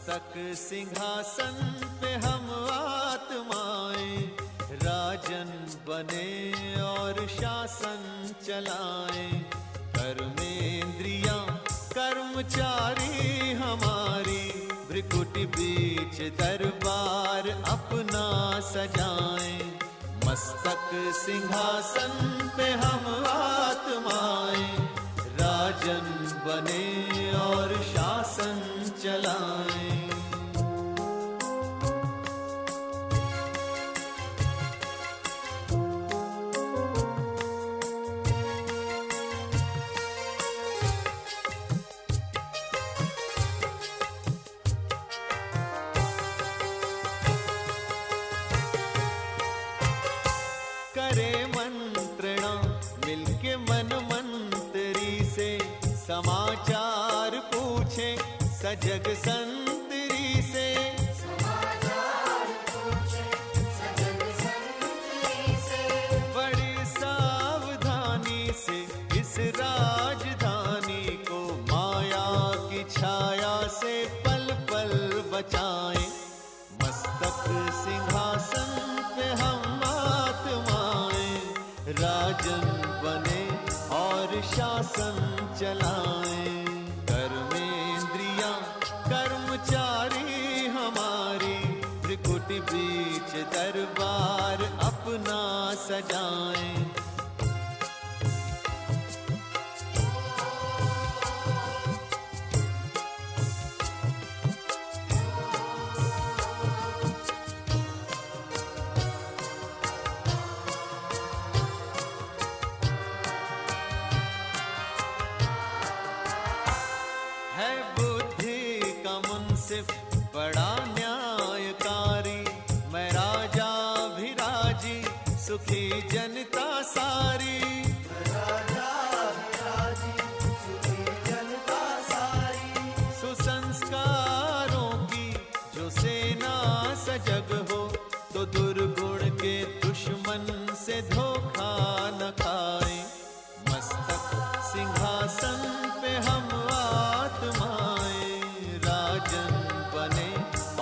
मस्तक सिंहासन पे हम आत्माएं, राजन बने और शासन चलाएं। कर्मेंद्रियां कर्मचारी हमारी, भ्रिकुटी बीच दरबार अपना सजाएं। मस्तक सिंहासन पे हम आत्माएं, राजन बने और शासन चलाएं। करे मंत्रणा मिलके मन मंत्री से, समाचार पूछे सजग संतरी से। समाचार पूछे सजग संतरी से, बड़ी सावधानी से इस राजधानी को माया की छाया से पल पल बचाएं। मस्तक सिंहासन पे हम आत्माएं, राजन बने और शासन चलाएं। कर्मेंद्रियां कर्मचारी हमारी, त्रिकुटी बीच दरबार अपना सजाएं। है बुद्धि का मुंसिफ बड़ा न्यायकारी, मैं राजा भी राजी सुखी जनता सारी। राजा राजी सुखी जनता सारी। सुसंस्कारों की जो सेना सजग हो, तो दुर्गुण के दुश्मन से धोखा न खाए। मस्तक सिंहासन पे हम आत्माएं, राजन बने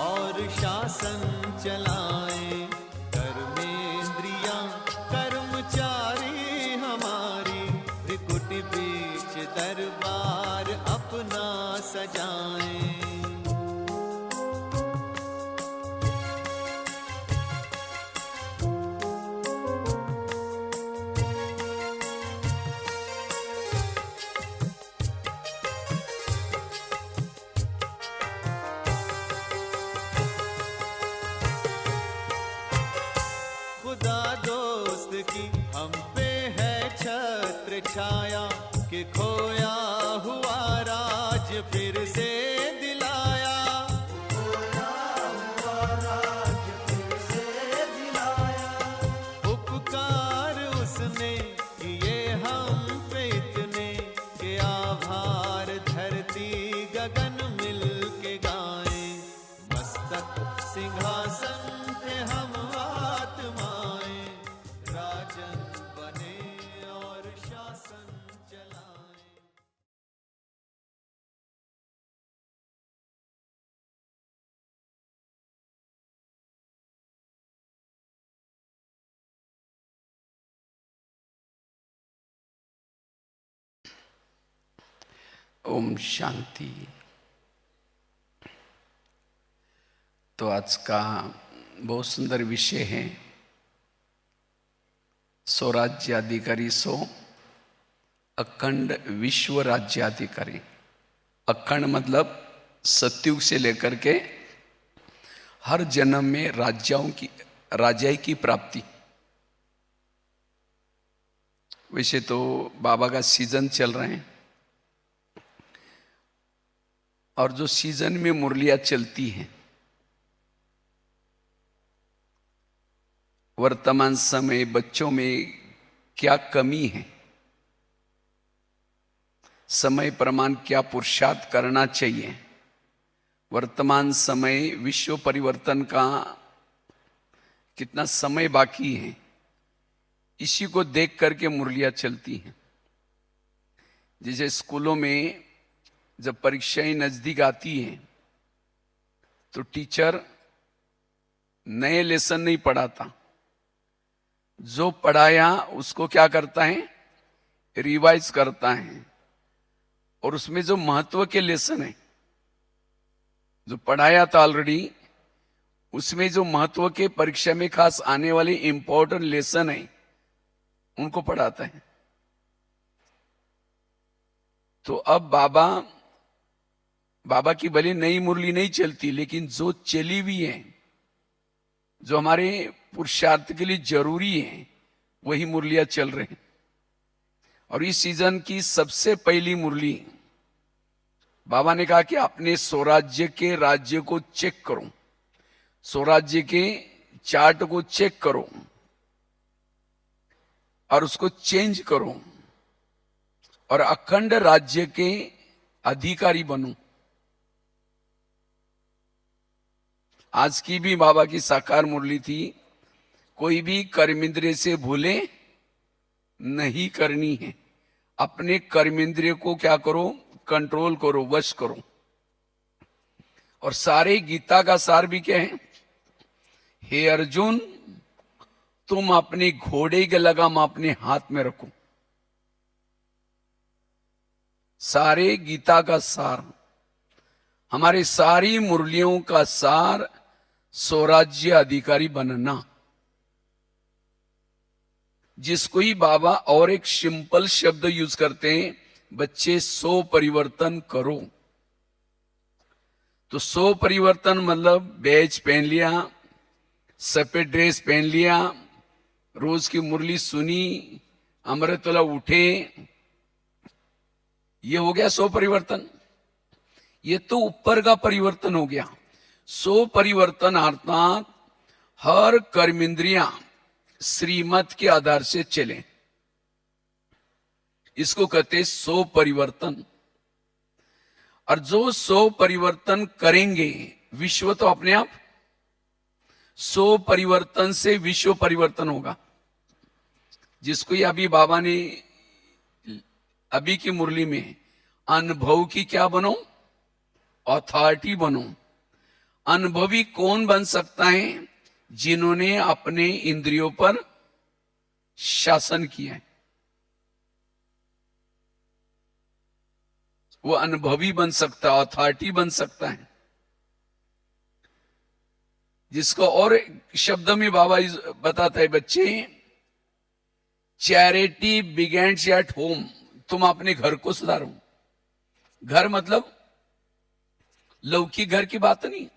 और शासन चलाएं। कर्मेंद्रियां कर्मचारी हमारी, त्रिकुटी बीच दरबार अपना सजाएं। खुदा दोस्त की हम पे है छत्र छाया, कि खोया हुआ राज फिर से दिलाया। खोया हुआ राज फिर से दिलाया। उपकार उसने किए हम पे इतने, कि आभार धरती गगन मिल के गाएं। मस्तक सिंहासन पे हम आत्माएं, राजन बने और शासन चलाएं। ओम शांति। तो आज का बहुत सुंदर विषय है, स्वराज्याधिकारी सो अखंड विश्व राज्याधिकारी। अखंड मतलब सतयुग से लेकर के हर जन्म में राजाई की प्राप्ति। वैसे तो बाबा का सीजन चल रहे हैं, और जो सीजन में मुरलियां चलती हैं, वर्तमान समय बच्चों में क्या कमी है, समय प्रमाण क्या पुरुषार्थ करना चाहिए, वर्तमान समय विश्व परिवर्तन का कितना समय बाकी है, इसी को देख करके मुरलियां चलती हैं। जैसे स्कूलों में जब परीक्षाएं नजदीक आती हैं तो टीचर नए लेसन नहीं पढ़ाता, जो पढ़ाया उसको क्या करता है, रिवाइज करता है, और उसमें जो महत्व के लेसन है, जो पढ़ाया था ऑलरेडी, उसमें जो महत्व के परीक्षा में खास आने वाले इंपॉर्टेंट लेसन है उनको पढ़ाता है। तो अब बाबा की भले नई मुरली नहीं चलती, लेकिन जो चली हुई है, जो हमारे पुरुषार्थ के लिए जरूरी है, वही मुरलियां चल रही हैं। और इस सीजन की सबसे पहली मुरली बाबा ने कहा कि अपने स्वराज्य के राज्य को चेक करो, स्वराज्य के चार्ट को चेक करो और उसको चेंज करो और अखंड राज्य के अधिकारी बनो। आज की भी बाबा की साकार मुरली थी, कोई भी कर्मेंद्रिय से भूले नहीं करनी है, अपने कर्मेंद्रिय को क्या करो, कंट्रोल करो, वश करो। और सारे गीता का सार भी क्या है, हे अर्जुन तुम अपने घोड़े के लगाम अपने हाथ में रखो। सारे गीता का सार, हमारे सारी मुरलियों का सार स्वराज्य अधिकारी बनना। जिसको ही बाबा और एक सिंपल शब्द यूज करते हैं, बच्चे सो परिवर्तन करो। तो सो परिवर्तन मतलब बैज पहन लिया, सफेद ड्रेस पहन लिया, रोज की मुरली सुनी, अमृतवाला उठे, ये हो गया सो परिवर्तन। ये तो ऊपर का परिवर्तन हो गया। सो परिवर्तन अर्थात हर कर्मेंद्रियां श्रीमत के आधार से चले, इसको कहते सो परिवर्तन। और जो सो परिवर्तन करेंगे, विश्व तो अपने आप सो परिवर्तन से विश्व परिवर्तन होगा। जिसको ये अभी बाबा ने अभी की मुरली में अनुभव की क्या बनो, अथॉरिटी बनो। अनुभवी कौन बन सकता है, जिन्होंने अपने इंद्रियों पर शासन किया है, वो अनुभवी बन सकता है, अथॉरिटी बन सकता है। जिसको और शब्द में बाबा बताता है, बच्चे चैरिटी बिगेन्स एट होम, तुम अपने घर को सुधारो। घर मतलब लौकिक घर की बात नहीं।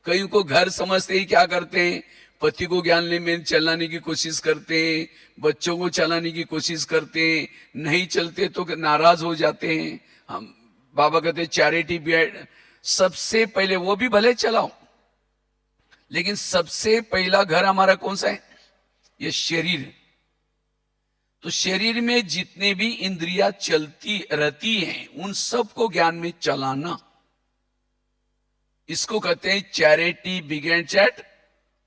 कई को घर समझते ही क्या करते हैं, पति को ज्ञान में चलाने की कोशिश करते हैं, बच्चों को चलाने की कोशिश करते हैं, नहीं चलते तो नाराज हो जाते हैं। हम बाबा कहते हैं चैरिटी बिगेट, सबसे पहले वो भी भले चलाओ, लेकिन सबसे पहला घर हमारा कौन सा है, ये शरीर। तो शरीर में जितने भी इंद्रियां चलती रहती हैं, उन सबको ज्ञान में चलाना, इसको कहते हैं चैरिटी बिगेन्स एट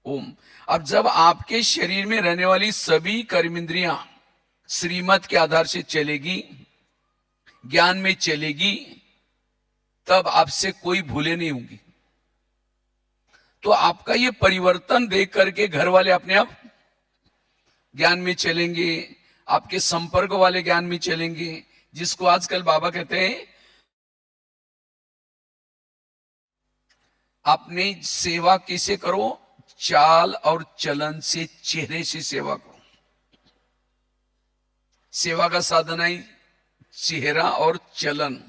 होम। अब जब आपके शरीर में रहने वाली सभी कर्मेंद्रियां श्रीमत के आधार से चलेगी, ज्ञान में चलेगी, तब आपसे कोई भूले नहीं होंगी। तो आपका ये परिवर्तन देख करके घर वाले अपने आप ज्ञान में चलेंगे, आपके संपर्क वाले ज्ञान में चलेंगे। जिसको आजकल बाबा कहते हैं अपनी सेवा किसे करो, चाल और चलन से, चेहरे से सेवा करो। सेवा का साधन है चेहरा और चलन,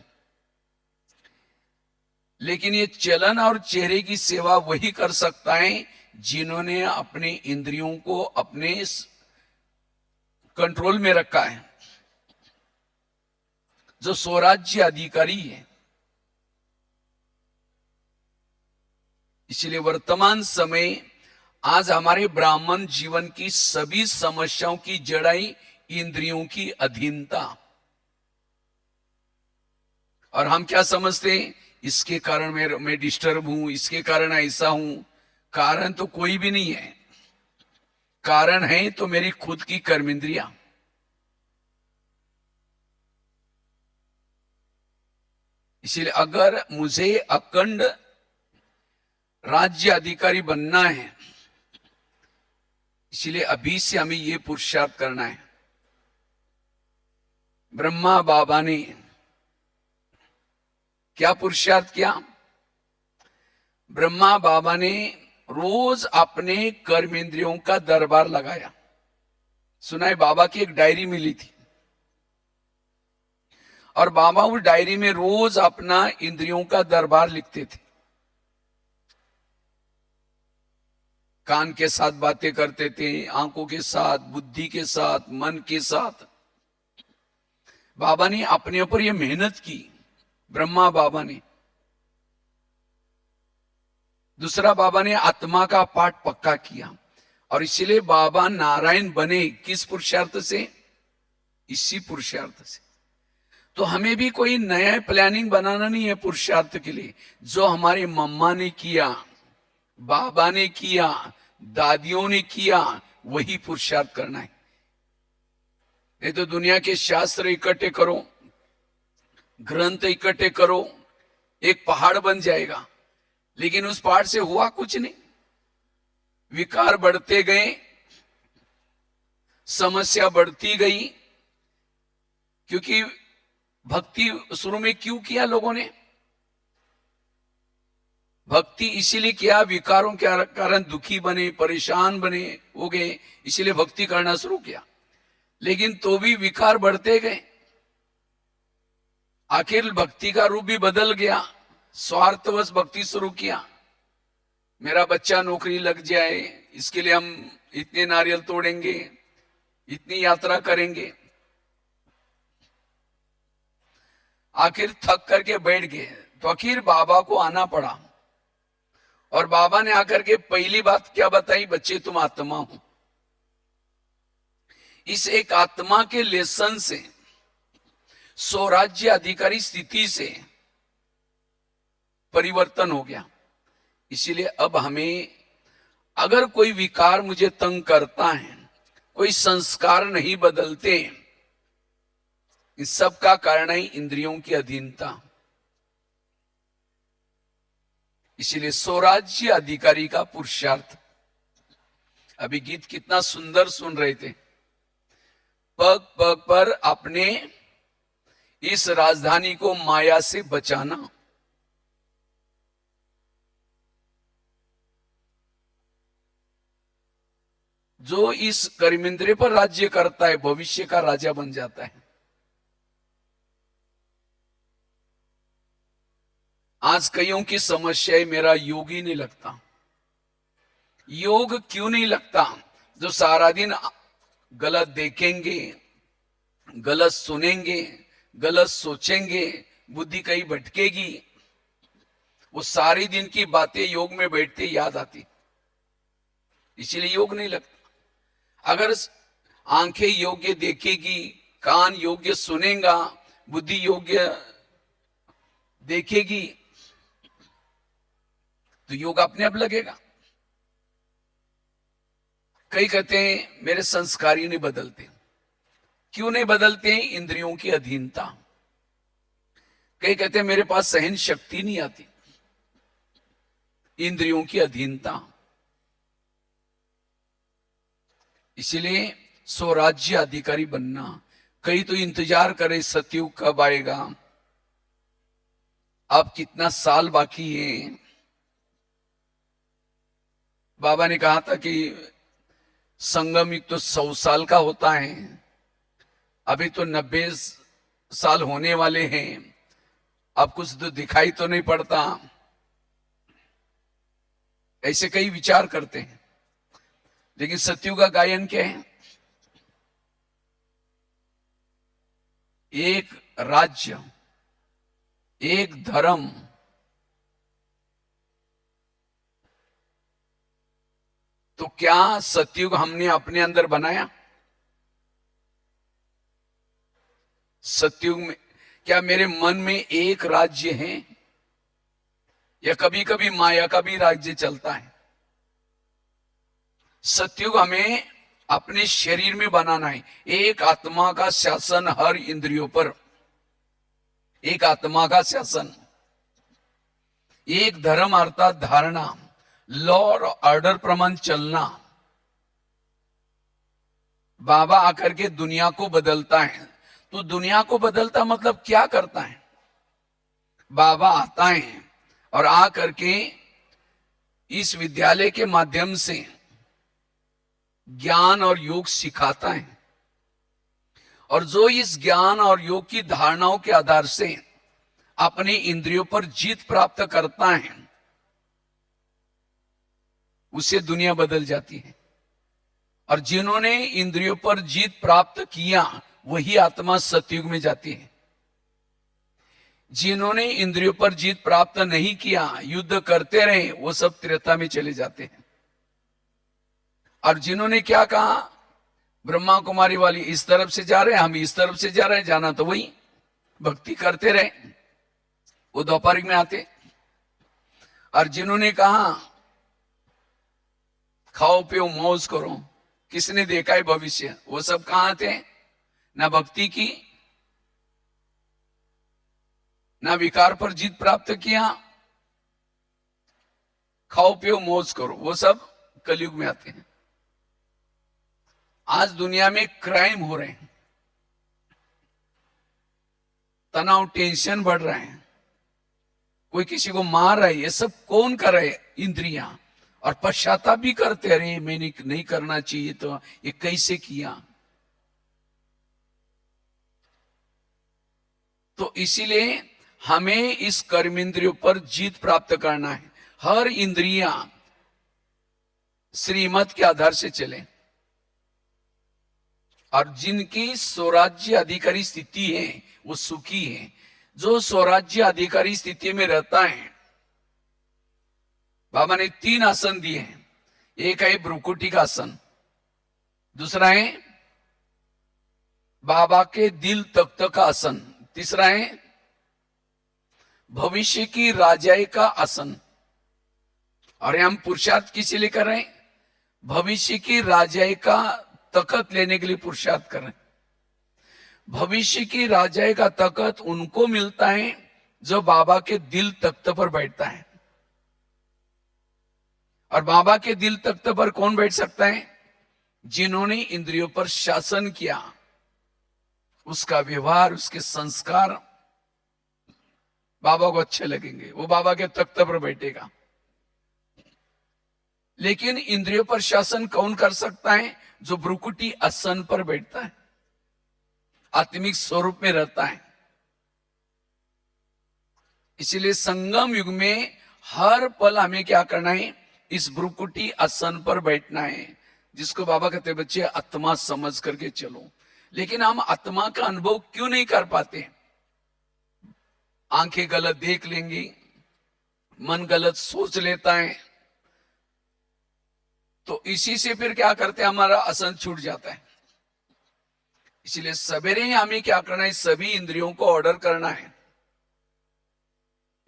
लेकिन ये चलन और चेहरे की सेवा वही कर सकता है जिन्होंने अपने इंद्रियों को अपने कंट्रोल में रखा है, जो स्वराज्य अधिकारी है। इसलिए वर्तमान समय आज हमारे ब्राह्मण जीवन की सभी समस्याओं की जड़ाई इंद्रियों की अधीनता। और हम क्या समझते हैं, इसके कारण मैं डिस्टर्ब हूं, इसके कारण ऐसा हूं। कारण तो कोई भी नहीं है, कारण है तो मेरी खुद की कर्मेंद्रियां। इसलिए अगर मुझे अखंड राज्य अधिकारी बनना है, इसलिए अभी से हमें ये पुरुषार्थ करना है। ब्रह्मा बाबा ने क्या पुरुषार्थ किया? ब्रह्मा बाबा ने रोज अपने कर्मेंद्रियों का दरबार लगाया। सुना है, बाबा की एक डायरी मिली थी और बाबा उस डायरी में रोज अपना इंद्रियों का दरबार लिखते थे। कान के साथ बातें करते थे, आंखों के साथ, बुद्धि के साथ, मन के साथ। बाबा ने अपने ऊपर यह मेहनत की, ब्रह्मा बाबा ने। दूसरा, बाबा ने आत्मा का पाठ पक्का किया और इसलिए बाबा नारायण बने। किस पुरुषार्थ से? इसी पुरुषार्थ से। तो हमें भी कोई नया प्लानिंग बनाना नहीं है पुरुषार्थ के लिए। जो हमारी मम्मा ने किया, बाबा ने किया, दादियों ने किया, वही पुरुषार्थ करना है। नहीं तो दुनिया के शास्त्र इकट्ठे करो, ग्रंथ इकट्ठे करो, एक पहाड़ बन जाएगा, लेकिन उस पहाड़ से हुआ कुछ नहीं। विकार बढ़ते गए, समस्या बढ़ती गई। क्योंकि भक्ति शुरू में क्यों किया लोगों ने? भक्ति इसीलिए किया, विकारों के कारण दुखी बने, परेशान बने हो गए, इसीलिए भक्ति करना शुरू किया। लेकिन तो भी विकार बढ़ते गए। आखिर भक्ति का रूप भी बदल गया। स्वार्थवश भक्ति शुरू किया। मेरा बच्चा नौकरी लग जाए, इसके लिए हम इतने नारियल तोड़ेंगे, इतनी यात्रा करेंगे। आखिर थक करके बैठ गए, तो आखिर बाबा को आना पड़ा। और बाबा ने आकर के पहली बात क्या बताई? बच्चे, तुम आत्मा हो। इस एक आत्मा के लेसन से, स्वराज्य अधिकारी स्थिति से परिवर्तन हो गया। इसीलिए अब हमें, अगर कोई विकार मुझे तंग करता है, कोई संस्कार नहीं बदलते, इस सब का कारण है इंद्रियों की अधीनता। इसीलिए स्वराज्य अधिकारी का पुरुषार्थ। अभी गीत कितना सुंदर सुन रहे थे। पग पग पर अपने इस राजधानी को माया से बचाना। जो इस कर्मेंद्रिय पर राज्य करता है, भविष्य का राजा बन जाता है। आज कईयों की समस्या है, मेरा योग ही नहीं लगता। योग क्यों नहीं लगता? जो सारा दिन गलत देखेंगे, गलत सुनेंगे, गलत सोचेंगे, बुद्धि कहीं भटकेगी, वो सारी दिन की बातें योग में बैठते याद आती, इसीलिए योग नहीं लगता। अगर आंखें योग्य देखेगी, कान योग्य सुनेगा, बुद्धि योग्य देखेगी, तो योग अपने आप लगेगा। कई कहते हैं मेरे संस्कार ही नहीं बदलते। क्यों नहीं बदलते? इंद्रियों की अधीनता। कई कहते हैं मेरे पास सहन शक्ति नहीं आती, इंद्रियों की अधीनता। इसलिए स्वराज्य अधिकारी बनना। कई तो इंतजार करे सतयुग कब आएगा, अब कितना साल बाकी है। बाबा ने कहा था कि संगम युग तो 100 साल का होता है, अभी तो 90 साल होने वाले हैं, अब कुछ तो दिखाई तो नहीं पड़ता। ऐसे कई विचार करते हैं। लेकिन सतयुग का गायन क्या है? एक राज्य, एक धर्म। तो क्या सतयुग हमने अपने अंदर बनाया? सतयुग में क्या मेरे मन में एक राज्य है, या कभी कभी माया का भी राज्य चलता है? सतयुग हमें अपने शरीर में बनाना है। एक आत्मा का शासन हर इंद्रियों पर, एक आत्मा का शासन। एक धर्म अर्थात धारणा, लॉ और ऑर्डर प्रमाण चलना, बाबा आकर के दुनिया को बदलता है। तो दुनिया को बदलता मतलब क्या करता है? बाबा आता है और आकर के इस विद्यालय के माध्यम से ज्ञान और योग सिखाता है, और जो इस ज्ञान और योग की धारणाओं के आधार से अपनी इंद्रियों पर जीत प्राप्त करता है, उससे दुनिया बदल जाती है। और जिन्होंने इंद्रियों पर जीत प्राप्त किया वही आत्मा सतयुग में जाती है। जिन्होंने इंद्रियों पर जीत प्राप्त नहीं किया, युद्ध करते रहे, वो सब त्रेता में चले जाते हैं। और जिन्होंने क्या कहा, ब्रह्मा कुमारी वाली इस तरफ से जा रहे हैं, हम इस तरफ से जा रहे हैं, जाना तो वही, भक्ति करते रहे, वो द्वापारिक में आते। और जिन्होंने कहा खाओ पियो मौज करो, किसने देखा है भविष्य, वो सब कहां थे? ना भक्ति की, ना विकार पर जीत प्राप्त किया, खाओ पियो मौज करो, वो सब कलयुग में आते हैं। आज दुनिया में क्राइम हो रहे हैं, तनाव टेंशन बढ़ रहा है, कोई किसी को मार रहा है, ये सब कौन कर रहे? इंद्रियां। और पश्चाताप भी करते, अरे मैंने नहीं करना चाहिए, तो ये कैसे किया। तो इसीलिए हमें इस कर्मेंद्रियों पर जीत प्राप्त करना है। हर इंद्रियां श्रीमत के आधार से चले, और जिनकी स्वराज्य अधिकारी स्थिति है वो सुखी है। जो स्वराज्य अधिकारी स्थिति में रहता है, बाबा ने 3 आसन दिए हैं। एक है भ्रुकुटी का आसन, दूसरा है बाबा के दिल तख्त का आसन, तीसरा है भविष्य की राजाई का आसन। और हम पुरुषार्थ किसी लिए कर रहे हैं? भविष्य की राजाई का तखत लेने के लिए पुरुषार्थ कर रहे हैं। भविष्य की राजाई का तखत उनको मिलता है जो बाबा के दिल तख्त पर बैठता है। और बाबा के दिल तख्त पर कौन बैठ सकता है? जिन्होंने इंद्रियों पर शासन किया, उसका व्यवहार, उसके संस्कार बाबा को अच्छे लगेंगे, वो बाबा के तख्त पर बैठेगा। लेकिन इंद्रियों पर शासन कौन कर सकता है? जो भ्रुकुटी आसन पर बैठता है, आत्मिक स्वरूप में रहता है। इसीलिए संगम युग में हर पल हमें क्या करना है? इस भ्रुकुटी आसन पर बैठना है, जिसको बाबा कहते बच्चे आत्मा समझ करके चलो। लेकिन हम आत्मा का अनुभव क्यों नहीं कर पाते? आंखें गलत देख लेंगी, मन गलत सोच लेता है, तो इसी से फिर क्या करते हैं? हमारा आसन छूट जाता है। इसलिए सवेरे ही हमें क्या करना है? सभी इंद्रियों को ऑर्डर करना है,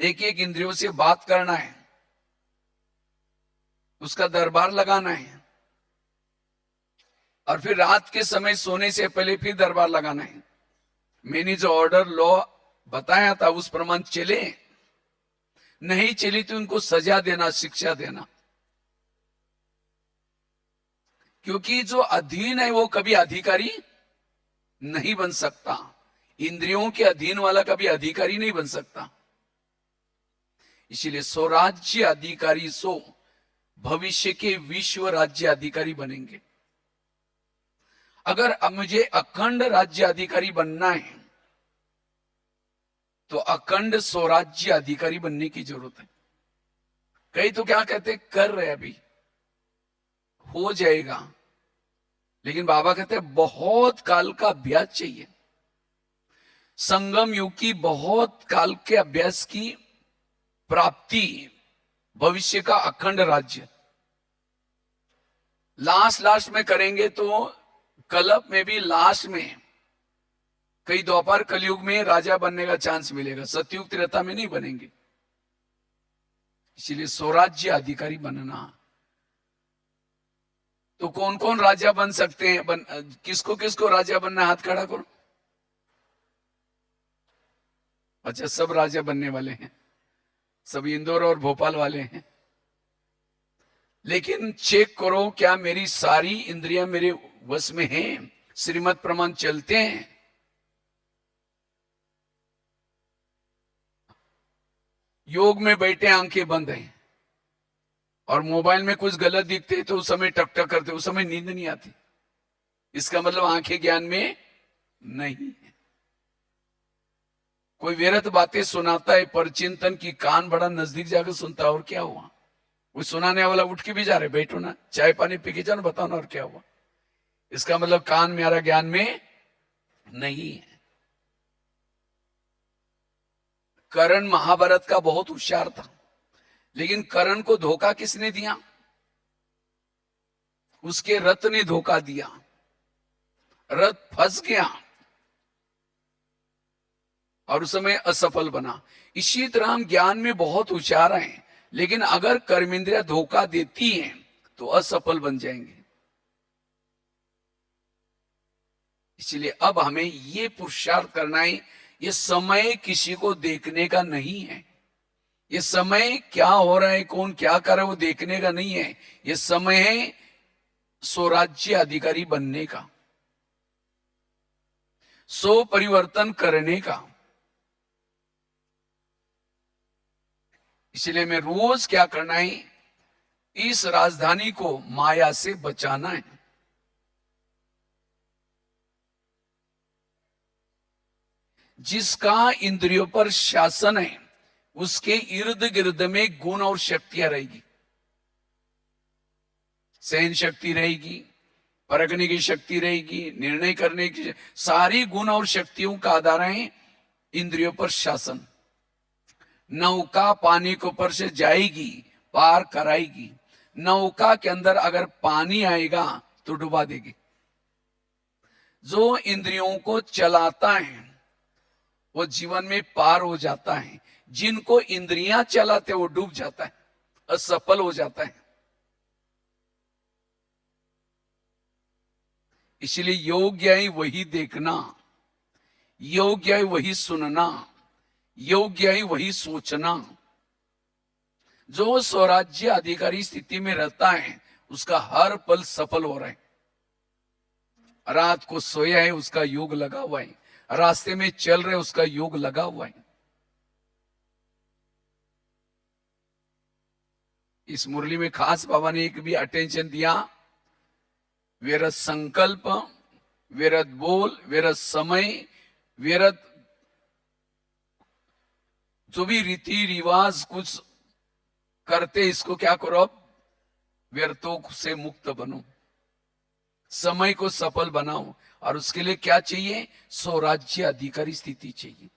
एक एक इंद्रियों से बात करना है, उसका दरबार लगाना है। और फिर रात के समय सोने से पहले फिर दरबार लगाना है। मैंने जो ऑर्डर लॉ बताया था उस प्रमाण चले, नहीं चली तो उनको सजा देना, शिक्षा देना। क्योंकि जो अधीन है वो कभी अधिकारी नहीं बन सकता। इंद्रियों के अधीन वाला कभी अधिकारी नहीं बन सकता। इसलिए स्वराज्य अधिकारी सो भविष्य के विश्व राज्य अधिकारी बनेंगे। अगर अब मुझे अखंड राज्य अधिकारी बनना है तो अखंड स्वराज्य अधिकारी बनने की जरूरत है। कई तो क्या कहते, कर रहे अभी हो जाएगा, लेकिन बाबा कहते बहुत काल का अभ्यास चाहिए। संगम युग की बहुत काल के अभ्यास की प्राप्ति, भविष्य का अखंड राज्य। लास्ट में करेंगे तो कल्प में भी लास्ट में कई द्वापर कलयुग में राजा बनने का चांस मिलेगा, सतयुग त्रेता में नहीं बनेंगे। इसीलिए स्वराज्य अधिकारी बनना। तो कौन कौन राजा बन सकते हैं? किसको किसको राजा बनना? हाथ खड़ा करो। अच्छा, सब राजा बनने वाले हैं, सब इंदौर और भोपाल वाले हैं। लेकिन चेक करो क्या मेरी सारी इंद्रियां मेरे वश में हैं, श्रीमत प्रमाण चलते हैं। योग में बैठे आंखें बंद हैं और मोबाइल में कुछ गलत दिखते तो उस समय टक टक करते, उस समय नींद नहीं आती, इसका मतलब आंखें ज्ञान में नहीं है। कोई व्यर्थ बातें सुनाता है पर चिंतन की कान बड़ा नजदीक जाकर सुनता है, और क्या हुआ? कोई सुनाने वाला उठ के भी जा रहे, बैठो ना, चाय पानी पी के जाओ ना, बताओ ना और क्या हुआ। इसका मतलब कान मेरा ज्ञान में नहीं है। कर्ण महाभारत का बहुत होशियार था, लेकिन कर्ण को धोखा किसने दिया? उसके रथ ने धोखा दिया, रथ फंस गया और उस समय असफल बना। इसी तरह हम ज्ञान में बहुत होशियार हैं, लेकिन अगर कर्मेंद्रिया धोखा देती हैं तो असफल बन जाएंगे। इसलिए अब हमें ये पुरुषार्थ करना है, ये समय किसी को देखने का नहीं है। ये समय क्या हो रहा है, कौन क्या कर रहा है वो देखने का नहीं है। ये समय है स्वराज्य अधिकारी बनने का, सो परिवर्तन करने का। इसलिए मैं रोज क्या करना है, इस राजधानी को माया से बचाना है। जिसका इंद्रियों पर शासन है उसके इर्द गिर्द में गुण और शक्तियां रहेगी। सहन शक्ति रहेगी, परखने की शक्ति रहेगी, निर्णय करने की, सारी गुण और शक्तियों का आधार है इंद्रियों पर शासन। नौका पानी के ऊपर से जाएगी, पार कराएगी। नौका के अंदर अगर पानी आएगा तो डुबा देगी। जो इंद्रियों को चलाता है वो जीवन में पार हो जाता है, जिनको इंद्रियां चलाते वो डूब जाता है, असफल हो जाता है। इसलिए योग्य है वही देखना, योग्य है वही सुनना, योग्य है वही सोचना। जो स्वराज्य अधिकारी स्थिति में रहता है उसका हर पल सफल हो रहा है। रात को सोया है उसका योग लगा हुआ है, रास्ते में चल रहे उसका योग लगा हुआ है। इस मुरली में खास बाबा ने एक भी अटेंशन दिया, व्यर्थ संकल्प, व्यर्थ बोल, व्यर्थ समय, व्यर्थ जो भी रीति रिवाज कुछ करते इसको क्या करो, अब व्यर्थों से मुक्त बनो, समय को सफल बनाओ। और उसके लिए क्या चाहिए? स्वराज्य अधिकारी स्थिति चाहिए।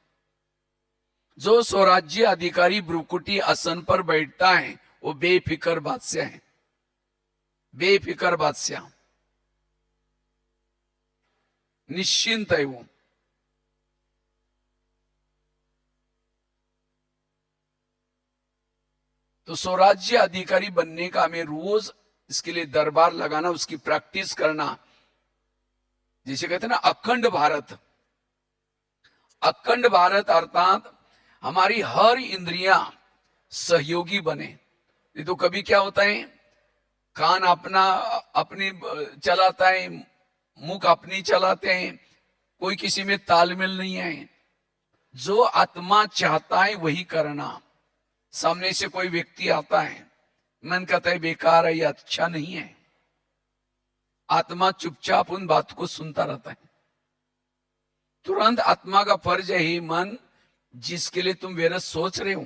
जो स्वराज्य अधिकारी भ्रुकुटी आसन पर बैठता है वो बेफिक्र बादशाह है, बेफिक्र बादशाह, निश्चिंत है वो। तो स्वराज्य अधिकारी बनने का हमें रोज इसके लिए दरबार लगाना, उसकी प्रैक्टिस करना। जिसे कहते हैं ना अखंड भारत, अखंड भारत अर्थात हमारी हर इंद्रियां सहयोगी बने। ये तो कभी क्या होता है, कान अपनी चलाता है, मुख अपनी चलाते हैं, कोई किसी में तालमेल नहीं है। जो आत्मा चाहता है वही करना। सामने से कोई व्यक्ति आता है, मन कहता है बेकार है, या अच्छा नहीं है, आत्मा चुपचाप उन बात को सुनता रहता है। तुरंत आत्मा का फर्ज है, ही मन जिसके लिए तुम व्यर्थ सोच रहे हो।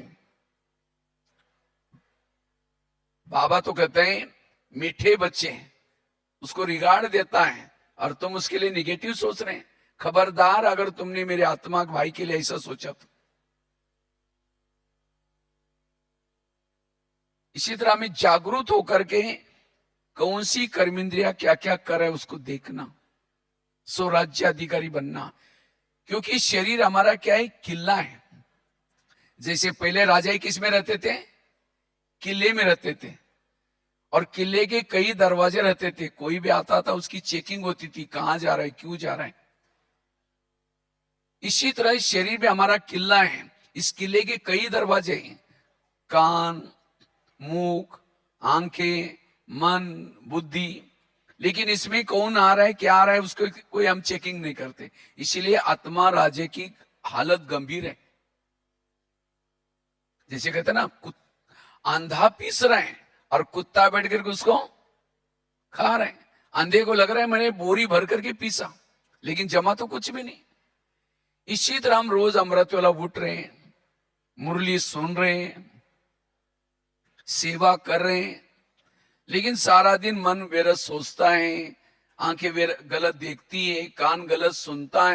बाबा तो कहते हैं मीठे बच्चे, उसको रिगार्ड देता है और तुम उसके लिए निगेटिव सोच रहे हैं। खबरदार अगर तुमने मेरे आत्मा के भाई के लिए ऐसा सोचा तो। इसी तरह हमें जागरूक होकर के कौन सी कर्मेंद्रिया क्या क्या कर रहा है उसको देखना, स्वराज्य अधिकारी बनना। क्योंकि शरीर हमारा क्या है, किला है। जैसे पहले राजा किस में रहते थे, किले में रहते थे, और किले के कई दरवाजे रहते थे। कोई भी आता था उसकी चेकिंग होती थी, कहां जा रहा है, क्यों जा रहा है। इसी तरह शरीर में हमारा किला है, इस किले के कई दरवाजे हैं, कान, मुख, आंखें, मन, बुद्धि, लेकिन इसमें कौन आ रहा है, क्या आ रहा है, उसको कोई हम चेकिंग नहीं करते। इसीलिए आत्मा राजे की हालत गंभीर है। जैसे कहते हैं ना, अंधा पीस रहे हैं और कुत्ता बैठ करके उसको खा रहे हैं। अंधे को लग रहा है मैंने बोरी भर करके पीसा, लेकिन जमा तो कुछ भी नहीं। इसी तरह हम रोज अमृत वाला उठ रहे हैं, मुरली सुन रहे हैं, सेवा कर रहे हैं, लेकिन सारा दिन मन व्यर्थ सोचता है, आंखें गलत देखती है, कान गलत सुनता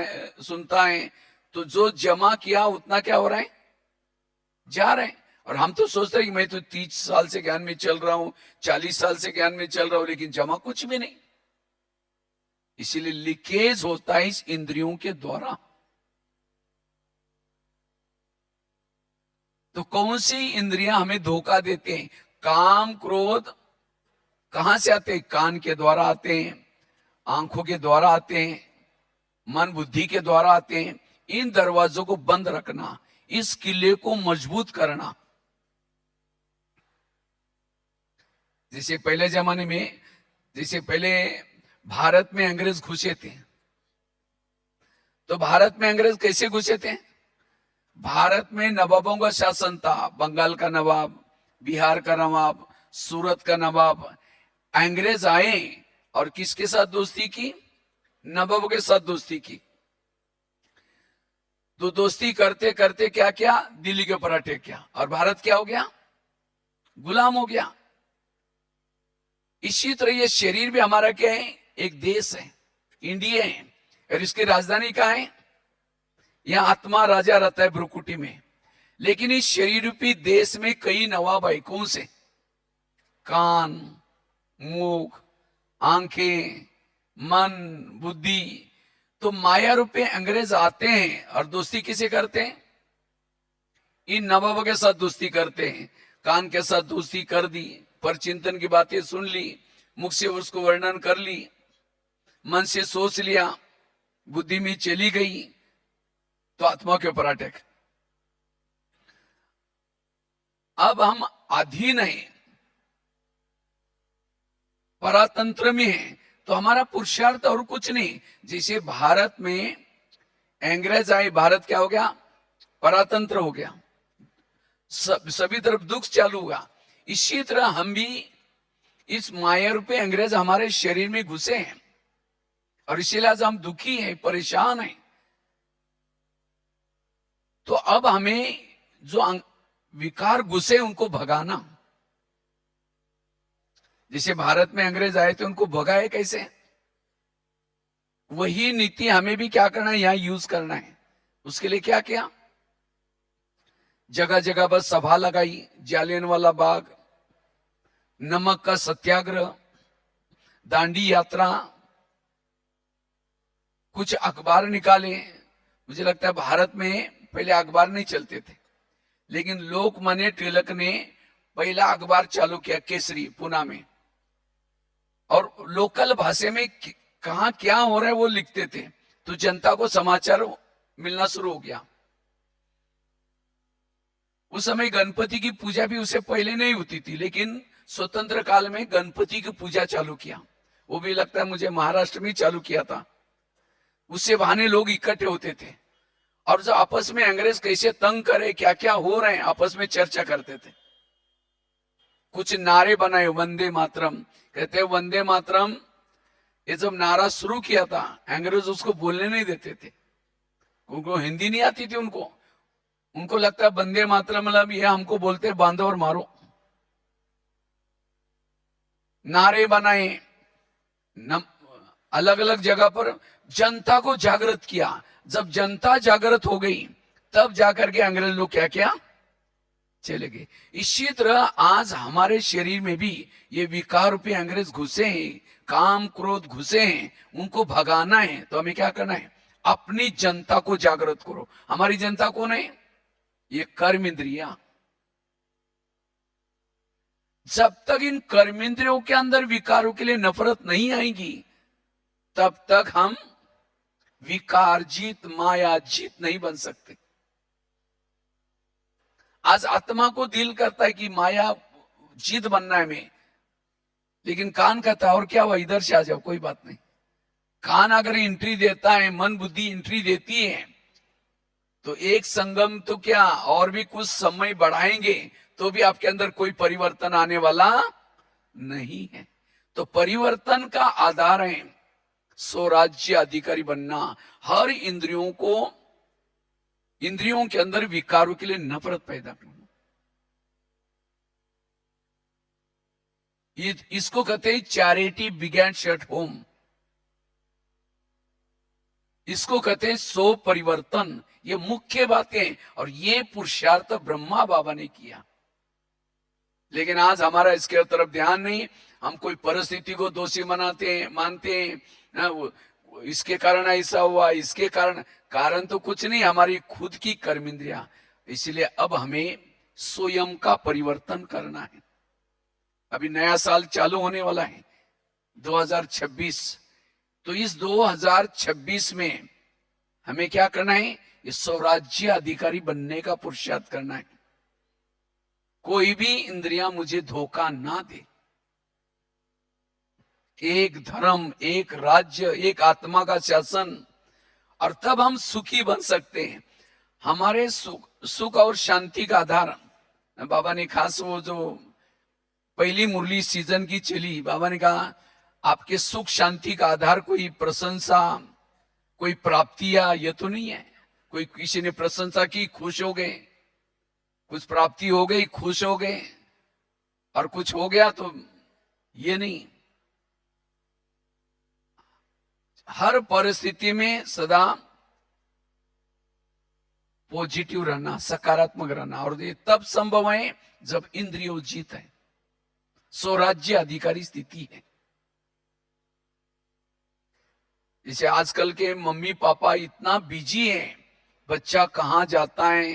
है, तो जो जमा किया उतना क्या हो रहा है, जा रहे हैं। और हम तो सोचते हैं कि मैं तो 30 साल से ज्ञान में चल रहा हूं, 40 साल से ज्ञान में चल रहा हूं, लेकिन जमा कुछ भी नहीं। इसीलिए लीकेज होता है इस इंद्रियों के द्वारा। तो कौन सी इंद्रियां हमें धोखा देते हैं? काम, क्रोध कहां से आते हैं? कान के द्वारा आते हैं, आंखों के द्वारा आते हैं, मन बुद्धि के द्वारा आते हैं। इन दरवाजों को बंद रखना, इस किले को मजबूत करना। जैसे पहले जमाने में, जैसे पहले भारत में अंग्रेज घुसे थे, तो भारत में अंग्रेज कैसे घुसे थे? भारत में नवाबों का शासन था। बंगाल का नवाब, बिहार का नवाब, सूरत का नवाब। अंग्रेज आए और किसके साथ दोस्ती की? नवाबों के साथ दोस्ती की। तो दोस्ती करते करते क्या किया? दिल्ली के ऊपर अटैक किया और भारत क्या हो गया? गुलाम हो गया। इसी तरह ये शरीर भी हमारा क्या है? एक देश है, इंडिया है, और इसकी राजधानी कहाँ है? यहां आत्मा राजा रहता है भ्रुकुटी में। लेकिन इस शरीर रूपी देश में कई नवाब है। कौन से? कान, मुख, आंखें, मन, बुद्धि। तो माया रूपी अंग्रेज आते हैं और दोस्ती किसे करते हैं? इन नवाबों के साथ दोस्ती करते हैं। कान के साथ दोस्ती कर दी, पर चिंतन की बातें सुन ली, मुख से उसको वर्णन कर ली, मन से सोच लिया, बुद्धि में चली गई, तो आत्मा के ऊपर अटैक। अब हम अधीन हैं, परातंत्र में हैं, तो हमारा पुरुषार्थ और कुछ नहीं। जैसे भारत में अंग्रेज आए, भारत क्या हो गया? परातंत्र हो गया, सभी तरफ दुख चालू हुआ। इसी तरह हम भी इस माया रूपी अंग्रेज हमारे शरीर में घुसे हैं और इसीलिए आज हम दुखी हैं, परेशान हैं। तो अब हमें जो विकार घुसे उनको भगाना। जैसे भारत में अंग्रेज आए थे, उनको भगाए कैसे? वही नीति हमें भी क्या करना है? यहां यूज करना है। उसके लिए क्या किया? जगह जगह पर सभा लगाई, जालियनवाला बाग, नमक का सत्याग्रह, दांडी यात्रा, कुछ अखबार निकाले। मुझे लगता है भारत में पहले अखबार नहीं चलते थे, लेकिन लोकमान्य तिलक ने पहला अखबार चालू किया, केसरी, पुणे में, और लोकल भाषा में कहां क्या हो रहा है वो लिखते थे, तो जनता को समाचार मिलना शुरू हो गया। उस समय गणपति की पूजा भी उससे पहले नहीं होती थी, लेकिन स्वतंत्र काल में गणपति की पूजा चालू किया। वो भी लगता है मुझे महाराष्ट्र में चालू किया था। उससे बहाने लोग इकट्ठे होते थे और जो आपस में अंग्रेज कैसे तंग करे, क्या क्या हो रहे हैं, आपस में चर्चा करते थे। कुछ नारे बनाए, वंदे मातरम, कहते हैं वंदे मातरम। ये जब नारा शुरू किया था, अंग्रेज उसको बोलने नहीं देते थे, उनको हिंदी नहीं आती थी। उनको लगता है वंदे मातरम मतलब ये हमको बोलते बांधो और मारो। नारे बनाए, अलग अलग जगह पर जनता को जागृत किया। जब जनता जागृत हो गई, तब जाकर के अंग्रेज लोग क्या किया? चले गए। इसी तरह आज हमारे शरीर में भी ये विकार रूपी अंग्रेज घुसे हैं, काम क्रोध घुसे हैं, उनको भगाना है। तो हमें क्या करना है? अपनी जनता को जागृत करो। हमारी जनता कौन है? ये कर्म इंद्रियां। जब तक इन कर्मेंद्रियों के अंदर विकारों के लिए नफरत नहीं आएगी, तब तक हम विकार जीत, माया जीत नहीं बन सकते। आज आत्मा को दिल करता है कि माया जीत बनना है हमें, लेकिन कान कहता है और क्या हुआ, इधर से आ जाओ, कोई बात नहीं। कान अगर एंट्री देता है, मन बुद्धि एंट्री देती है, तो एक संगम तो क्या और भी कुछ समय बढ़ाएंगे तो भी आपके अंदर कोई परिवर्तन आने वाला नहीं है। तो परिवर्तन का आधार है स्वराज्य अधिकारी बनना। हर इंद्रियों को, इंद्रियों के अंदर विकारों के लिए नफरत पैदा करना, इसको कहते हैं चैरिटी बिगेन्स एट होम। इसको कहते हैं सो परिवर्तन। ये मुख्य बातें, और ये पुरुषार्थ ब्रह्मा बाबा ने किया। लेकिन आज हमारा इसके तरफ ध्यान नहीं। हम कोई परिस्थिति को दोषी मानते हैं, इसके कारण ऐसा हुआ, इसके कारण तो कुछ नहीं, हमारी खुद की कर्म इंद्रिया। इसलिए अब हमें स्वयं का परिवर्तन करना है। अभी नया साल चालू होने वाला है 2026। तो इस 2026 में हमें क्या करना है, इस स्वराज्य अधिकारी बनने का पुरुषार्थ करना है। कोई भी इंद्रियां मुझे धोखा ना दे। एक धर्म, एक राज्य, एक आत्मा का शासन, और तब हम सुखी बन सकते हैं। हमारे सुख और शांति का आधार, बाबा ने खास वो जो पहली मुरली सीजन की चली, बाबा ने कहा आपके सुख शांति का आधार कोई प्रशंसा, कोई प्राप्तियां, ये तो नहीं है। कोई किसी ने प्रशंसा की, खुश हो गए, कुछ प्राप्ति हो गई, खुश हो गए, और कुछ हो गया तो ये नहीं। हर परिस्थिति में सदा पॉजिटिव रहना, सकारात्मक रहना, और ये तब संभव है जब इंद्रियोजित है, स्वराज्य अधिकारी स्थिति है। जैसे आजकल के मम्मी पापा इतना बिजी हैं, बच्चा कहाँ जाता है,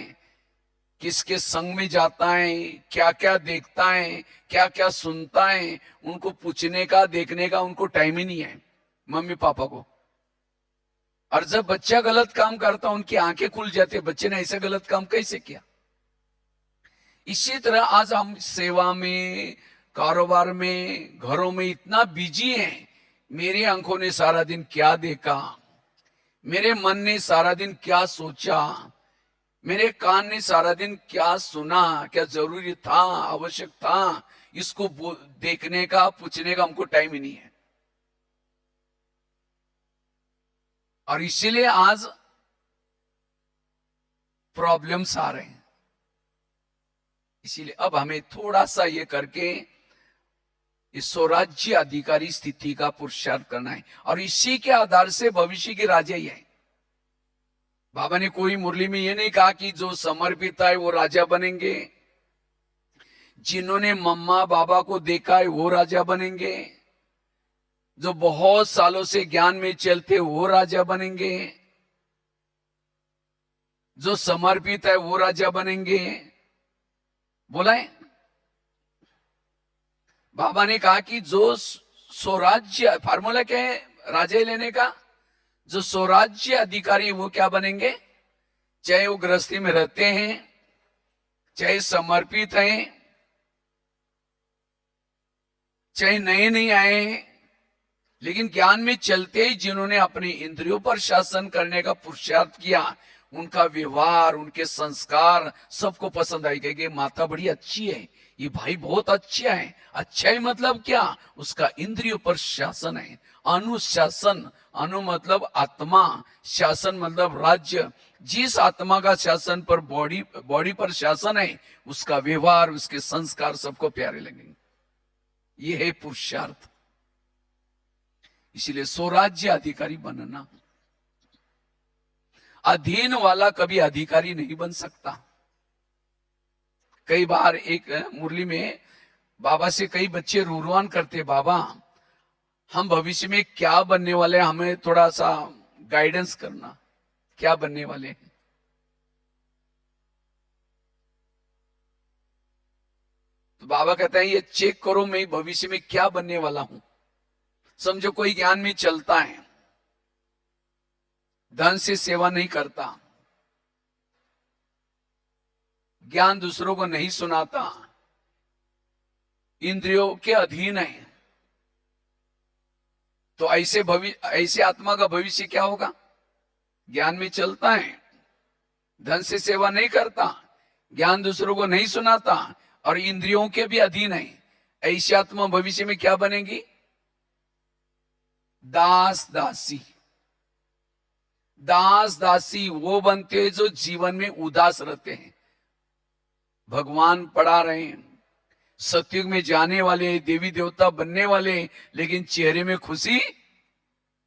किसके संग में जाता है, क्या क्या देखता है, क्या क्या सुनता है, उनको पूछने का, देखने का उनको टाइम ही नहीं है मम्मी पापा को। और जब बच्चा गलत काम करता उनकी आंखें खुल जाती है, बच्चे ने ऐसा गलत काम कैसे किया। इसी तरह आज हम सेवा में, कारोबार में, घरों में इतना बिजी हैं। मेरी आंखों ने सारा दिन क्या देखा, मेरे मन ने सारा दिन क्या सोचा, मेरे कान ने सारा दिन क्या सुना, क्या जरूरी था, आवश्यक था, इसको देखने का, पूछने का हमको टाइम ही नहीं है। और इसीलिए आज प्रॉब्लम्स आ रहे हैं। इसीलिए अब हमें थोड़ा सा ये करके इस स्वराज्य अधिकारी स्थिति का पुरुषार्थ करना है, और इसी के आधार से भविष्य के राजा ही है। बाबा ने कोई मुरली में ये नहीं कहा कि जो समर्पित है वो राजा बनेंगे, जिन्होंने मम्मा बाबा को देखा है वो राजा बनेंगे, जो बहुत सालों से ज्ञान में चलते वो राजा बनेंगे, जो समर्पित है वो राजा बनेंगे। बोला है बाबा ने कहा कि जो स्वराज्य, फार्मूला क्या है राज्य लेने का, जो स्वराज्य अधिकारी वो क्या बनेंगे, चाहे वो गृहस्थी में रहते हैं, चाहे समर्पित हैं, चाहे नए नहीं आए, लेकिन ज्ञान में चलते ही जिन्होंने अपने इंद्रियों पर शासन करने का पुरुषार्थ किया, उनका व्यवहार, उनके संस्कार सबको पसंद आएगा कि माता बड़ी अच्छी है, ये भाई बहुत अच्छा है। अच्छा ही मतलब क्या, उसका इंद्रियों पर शासन है। अनुशासन, अनु मतलब आत्मा, शासन मतलब राज्य। जिस आत्मा का शासन पर बॉडी पर शासन है, उसका व्यवहार, उसके संस्कार सबको प्यारे लगेंगे। ये है पुरुषार्थ। इसीलिए स्वराज्य अधिकारी बनना। अधीन वाला कभी अधिकारी नहीं बन सकता। कई बार एक मुरली में बाबा से कई बच्चे रुरवान करते, बाबा हम भविष्य में क्या बनने वाले हैं, हमें थोड़ा सा गाइडेंस करना, क्या बनने वाले हैं। तो बाबा कहता है ये चेक करो मैं भविष्य में क्या बनने वाला हूं। समझो कोई ज्ञान में चलता है, धन से सेवा नहीं करता, ज्ञान दूसरों को नहीं सुनाता, इंद्रियों के अधीन है, तो ऐसे आत्मा का भविष्य क्या होगा? ज्ञान में चलता है, धन से सेवा नहीं करता, ज्ञान दूसरों को नहीं सुनाता और इंद्रियों के भी अधीन है, ऐसी आत्मा भविष्य में क्या बनेगी? दास दासी। दास दासी वो बनते हैं जो जीवन में उदास रहते हैं। भगवान पढ़ा रहे हैं, सतयुग में जाने वाले, देवी देवता बनने वाले, लेकिन चेहरे में खुशी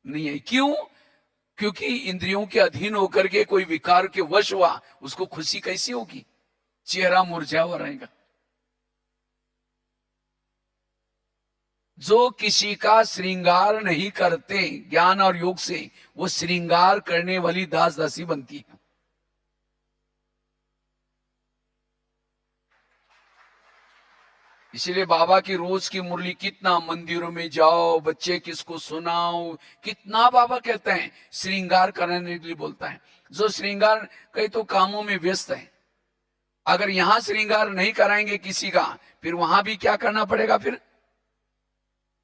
नहीं है। क्यों? क्योंकि इंद्रियों के अधीन होकर के कोई विकार के वश हुआ, उसको खुशी कैसी होगी? चेहरा मुरझा हुआ रहेगा। जो किसी का श्रृंगार नहीं करते ज्ञान और योग से, वो श्रृंगार करने वाली दास दासी बनती है। इसीलिए बाबा की रोज की मुरली, कितना मंदिरों में जाओ, बच्चे किसको सुनाओ, कितना बाबा कहते हैं श्रृंगार करने के लिए बोलता है। जो श्रृंगार कई तो कामों में व्यस्त है, अगर यहां श्रृंगार नहीं कराएंगे किसी का, फिर वहां भी क्या करना पड़ेगा? फिर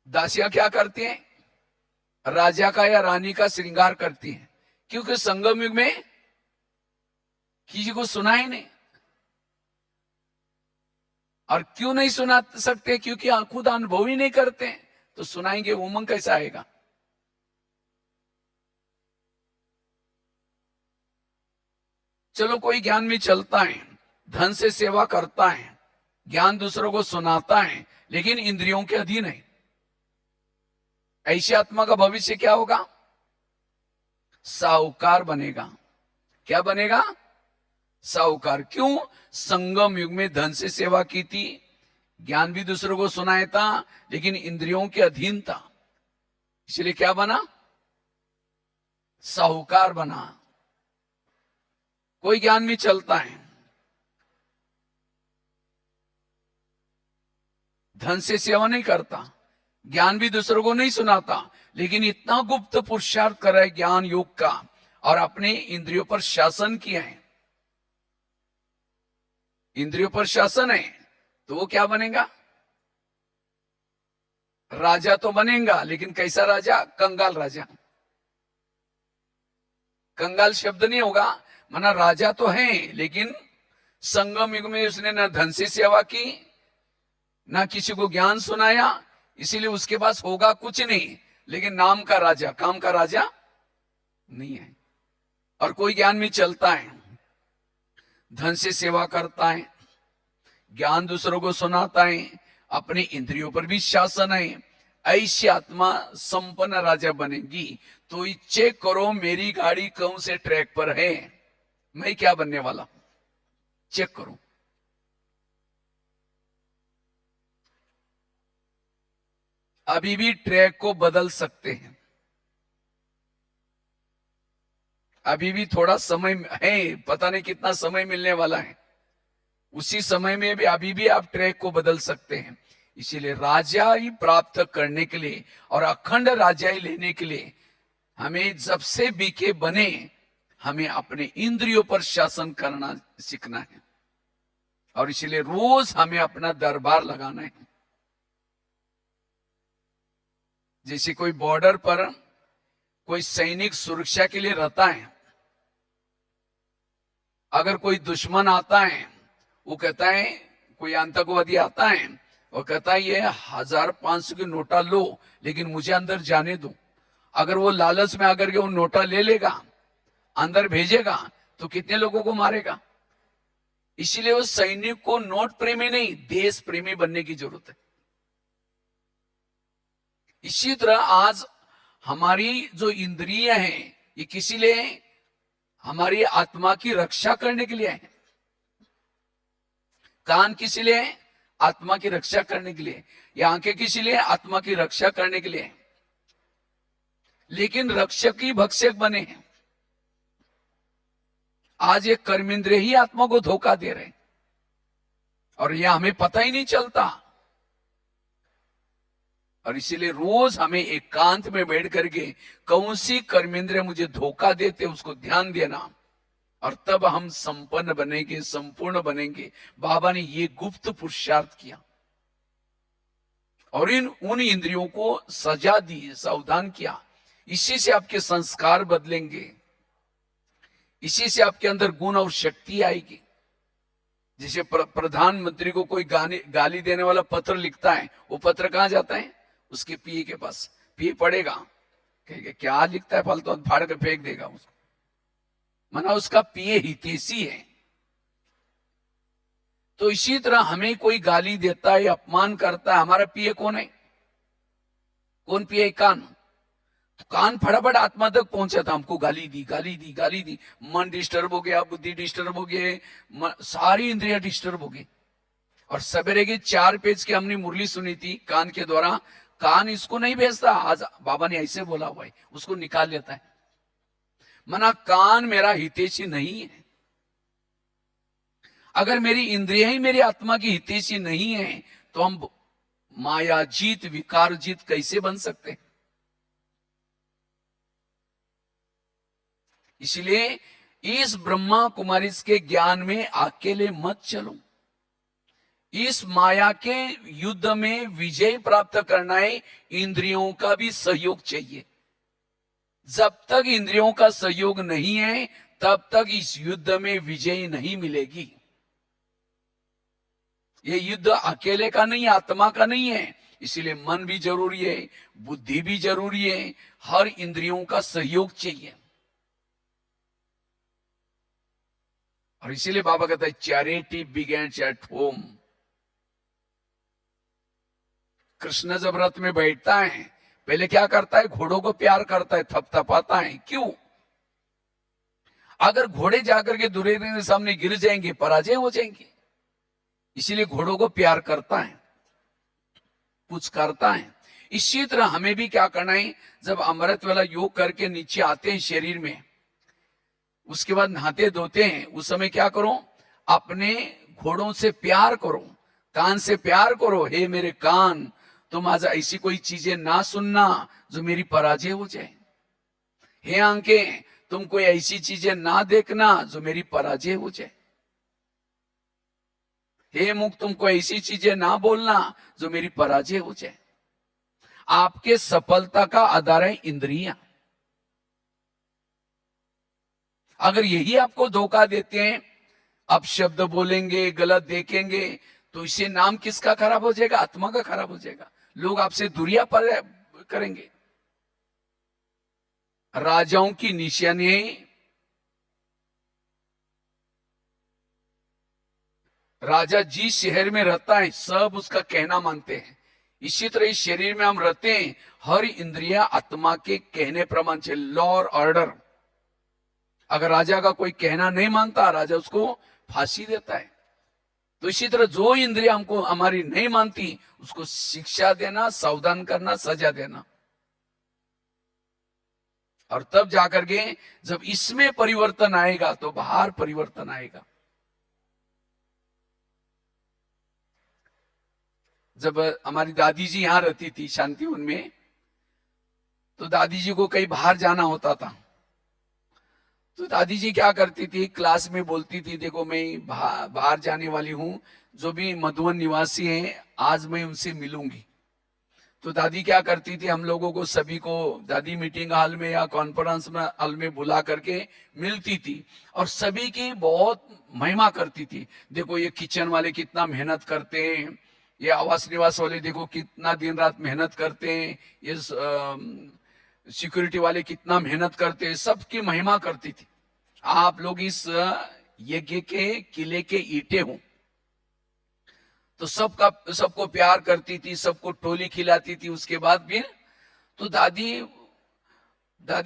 दासियां क्या करती हैं? राजा का या रानी का श्रृंगार करती हैं, क्योंकि संगम युग में किसी को सुना ही नहीं। और क्यों नहीं सुना सकते? क्योंकि खुद अनुभव ही नहीं करते, तो सुनाएंगे उमंग कैसा आएगा? चलो, कोई ज्ञान में चलता है, धन से सेवा करता है, ज्ञान दूसरों को सुनाता है, लेकिन इंद्रियों के अधीन है, ऐसी आत्मा का भविष्य क्या होगा? साहूकार बनेगा। क्या बनेगा? साहूकार। क्यों? संगम युग में धन से सेवा की थी, ज्ञान भी दूसरों को सुनाया था, लेकिन इंद्रियों के अधीन था, इसलिए क्या बना? साहूकार बना। कोई ज्ञान में चलता है, धन से सेवा नहीं करता, ज्ञान भी दूसरों को नहीं सुनाता, लेकिन इतना गुप्त पुरुषार्थ करा है ज्ञान योग का और अपने इंद्रियों पर शासन किया है। इंद्रियों पर शासन है तो वो क्या बनेगा? राजा तो बनेगा, लेकिन कैसा राजा? कंगाल राजा। कंगाल शब्द नहीं होगा, माना राजा तो है, लेकिन संगम युग में उसने ना धन से सेवा की, ना किसी को ज्ञान सुनाया, इसीलिए उसके पास होगा कुछ नहीं, लेकिन नाम का राजा, काम का राजा नहीं है। और कोई ज्ञान में चलता है, धन से सेवा करता है, ज्ञान दूसरों को सुनाता है, अपने इंद्रियों पर भी शासन है, ऐसी आत्मा संपन्न राजा बनेगी। तो चेक करो मेरी गाड़ी कौन से ट्रैक पर है, मैं क्या बनने वाला हूं, चेक करो। अभी भी ट्रैक को बदल सकते हैं, अभी भी थोड़ा समय है, पता नहीं कितना समय मिलने वाला है, उसी समय में भी अभी भी आप ट्रैक को बदल सकते हैं। इसीलिए राजाई प्राप्त करने के लिए और अखंड राजाई लेने के लिए हमें जब से बीके बने, हमें अपने इंद्रियों पर शासन करना सीखना है। और इसीलिए रोज हमें अपना दरबार लगाना है। जैसे कोई बॉर्डर पर कोई सैनिक सुरक्षा के लिए रहता है, अगर कोई दुश्मन आता है, वो कहता है, कोई आतंकवादी आता है, वो कहता है ये 1500 की नोटा लो, लेकिन मुझे अंदर जाने दो। अगर वो लालच में आकर के वो नोटा ले लेगा, अंदर भेजेगा, तो कितने लोगों को मारेगा? इसीलिए उस सैनिक को नोट प्रेमी नहीं, देश प्रेमी बनने की जरूरत है। इसी तरह आज हमारी जो इंद्रियां हैं, ये किसी लिए? हमारी आत्मा की रक्षा करने के लिए है। कान किसी लिए? आत्मा की रक्षा करने के लिए। ये आंखें किसी लिए? आत्मा की रक्षा करने के लिए। लेकिन रक्षक ही भक्षक बने हैं। आज ये कर्मेंद्रिय ही आत्मा को धोखा दे रहे हैं और यह हमें पता ही नहीं चलता। और इसीलिए रोज हमें एकांत में बैठ करके कौन सी कर्मेंद्रिय मुझे धोखा देते उसको ध्यान देना, और तब हम संपन्न बनेंगे, संपूर्ण बनेंगे। बाबा ने ये गुप्त पुरुषार्थ किया। और उन इंद्रियों को सजा दी, सावधान किया। इसी से आपके संस्कार बदलेंगे, इसी से आपके अंदर गुण और शक्ति आएगी। जैसे प्रधानमंत्री को कोई गाली देने वाला पत्र लिखता है, वो पत्र कहां जाता है? उसके पीए के पास। पीए पढ़ेगा, कहेगा क्या लिखता है फालतू, फाड़ के फेंक देगा उसको। माना उसका पीए हितैषी है। तो इसी तरह हमें कोई गाली देता है, अपमान करता है, हमारा पीए कौन है? कौन पीए? कान। तो कान फटाफट आत्मा तक पहुंचा था, हमको गाली दी, गाली दी, गाली दी। मन डिस्टर्ब हो गया, बुद्धि डिस्टर्ब हो गई, सारी इंद्रियां डिस्टर्ब हो गई। और सवेरे के 4 पेज की हमने मुरली सुनी थी कान के द्वारा। कान इसको नहीं भेजता, आज बाबा ने ऐसे बोला हुआ है, उसको निकाल लेता है। मना कान मेरा हितैषी नहीं है। अगर मेरी इंद्रियां ही मेरी आत्मा की हितैषी नहीं है, तो हम माया जीत, विकार जीत कैसे बन सकते? इसलिए इस ब्रह्मा कुमारी के ज्ञान में अकेले मत चलो। इस माया के युद्ध में विजय प्राप्त करना है, इंद्रियों का भी सहयोग चाहिए। जब तक इंद्रियों का सहयोग नहीं है, तब तक इस युद्ध में विजय नहीं मिलेगी। ये युद्ध अकेले का नहीं, आत्मा का नहीं है। इसीलिए मन भी जरूरी है, बुद्धि भी जरूरी है, हर इंद्रियों का सहयोग चाहिए। और इसीलिए बाबा कहता है charity begins at home. Krishna जब रथ में बैठता है, पहले क्या करता है? घोड़ों को प्यार करता है, थपथपाता है। क्यों? अगर घोड़े जाकर के दुर्योधन के सामने गिर जाएंगे, पराजय हो जाएंगे। इसीलिए घोड़ों को प्यार करता है, पुचकारता है। इसी तरह हमें भी क्या करना है? जब अमृत वाला योग करके नीचे आते हैं शरीर में, उसके बाद नहाते धोते हैं, उस समय क्या करो? अपने घोड़ों से प्यार करो, कान से प्यार करो। हे मेरे कान, तुम आज ऐसी कोई चीजें ना सुनना जो मेरी पराजय हो जाए। हे आंखें, तुम कोई ऐसी चीजें ना देखना जो मेरी पराजय हो जाए। हे मुख, तुमको ऐसी चीजें ना बोलना जो मेरी पराजय हो जाए। आपके सफलता का आधार है इंद्रियां। अगर यही आपको धोखा देते हैं, आप शब्द बोलेंगे, गलत देखेंगे, तो इससे नाम किसका खराब हो जाएगा? आत्मा का खराब हो जाएगा। लोग आपसे दूरिया पर करेंगे। राजाओं की निशानी, राजा जिस शहर में रहता है सब उसका कहना मानते हैं। इसी तरह इस शरीर में हम रहते हैं, हर इंद्रिया आत्मा के कहने प्रमाण से, लॉ और ऑर्डर। अगर राजा का कोई कहना नहीं मानता, राजा उसको फांसी देता है। तो इसी तरह जो इंद्रिया हमको हमारी नहीं मानती, उसको शिक्षा देना, सावधान करना, सजा देना। और तब जाकर के जब इसमें परिवर्तन आएगा तो बाहर परिवर्तन आएगा। जब हमारी दादी जी यहां रहती थी शांतिवन में, तो दादी जी को कहीं बाहर जाना होता था, तो दादी जी क्या करती थी? क्लास में बोलती थी, देखो मैं बाहर जाने वाली हूं, जो भी मधुबन निवासी हैं आज मैं उनसे मिलूंगी। तो दादी क्या करती थी? हम लोगों को सभी को दादी मीटिंग हॉल में या कॉन्फ्रेंस में हॉल में बुला करके मिलती थी और सभी की बहुत महिमा करती थी। देखो ये किचन वाले कितना मेहनत करते हैं, ये आवास निवास वाले देखो कितना दिन रात मेहनत करते हैं, ये सिक्योरिटी वाले कितना मेहनत करते हैं, सबकी महिमा करती थी। आप लोग इस यज्ञ के किले के ईंटे हो। तो सबको प्यार करती थी, सबको टोली खिलाती थी। उसके बाद फिर तो दादी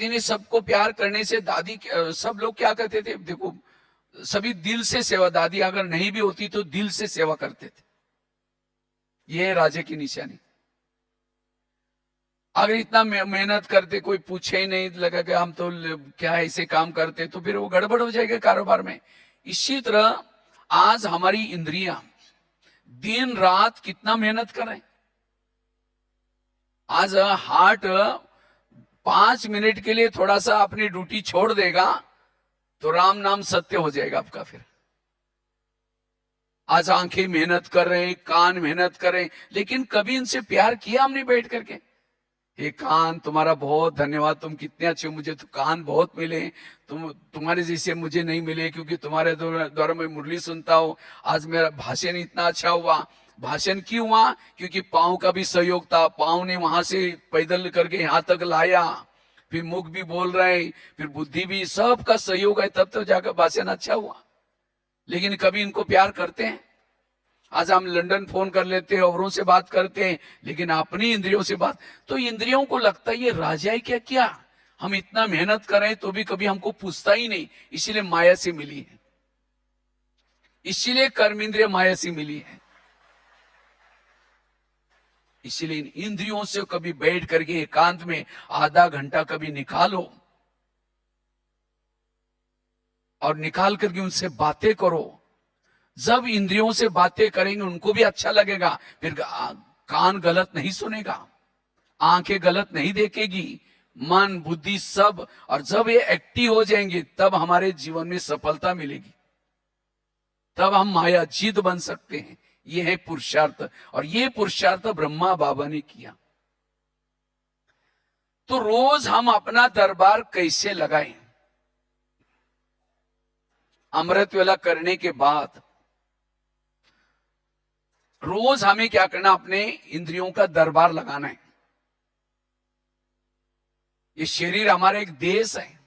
ने सबको प्यार करने से सब लोग क्या करते थे? देखो सभी दिल से सेवा, दादी अगर नहीं भी होती तो दिल से सेवा करते थे। ये है राजा की निशानी। अगर इतना मेहनत करते, कोई पूछे ही नहीं, लगा कि हम तो क्या ऐसे काम करते, तो फिर वो गड़बड़ हो जाएगा कारोबार में। इसी तरह आज हमारी इंद्रियां दिन रात कितना मेहनत करें। आज हार्ट 5 मिनट के लिए थोड़ा सा अपनी ड्यूटी छोड़ देगा तो राम नाम सत्य हो जाएगा आपका। फिर आज आंखें मेहनत कर रहे हैं, कान मेहनत कर रहे हैं, लेकिन कभी इनसे प्यार किया हमने बैठ करके? हे कान, तुम्हारा बहुत धन्यवाद, तुम कितने अच्छे हो, मुझे तो कान बहुत मिले, तुम्हारे जैसे मुझे नहीं मिले, क्योंकि तुम्हारे द्वारा मैं मुरली सुनता हूँ। आज मेरा भाषण इतना अच्छा हुआ। भाषण क्यों हुआ? क्योंकि पाँव का भी सहयोग था, पाँव ने वहां से पैदल करके यहाँ तक लाया, फिर मुख भी बोल रहे, फिर बुद्धि भी, सबका सहयोग है, तब तो जाकर भाषण अच्छा हुआ। लेकिन कभी इनको प्यार करते हैं? आज हम लंदन फोन कर लेते हैं, औरों से बात करते हैं, लेकिन अपनी इंद्रियों से बात, तो इंद्रियों को लगता है ये राजा है क्या? क्या हम इतना मेहनत करें तो भी कभी हमको पूछता ही नहीं। इसीलिए माया से मिली है, इसीलिए कर्म इंद्रिय माया से मिली है। इसीलिए इन इंद्रियों से कभी बैठ करके एकांत में आधा घंटा कभी निकालो और निकाल करके उनसे बातें करो। जब इंद्रियों से बातें करेंगे उनको भी अच्छा लगेगा, फिर कान गलत नहीं सुनेगा, आंखें गलत नहीं देखेगी, मन बुद्धि सब, और जब ये एक्टिव हो जाएंगे तब हमारे जीवन में सफलता मिलेगी, तब हम माया जीत बन सकते हैं। ये है पुरुषार्थ, और ये पुरुषार्थ ब्रह्मा बाबा ने किया। तो रोज हम अपना दरबार कैसे लगाएं? अमृत वेला करने के बाद रोज हमें क्या करना? अपने इंद्रियों का दरबार लगाना है। ये शरीर हमारा एक देश है,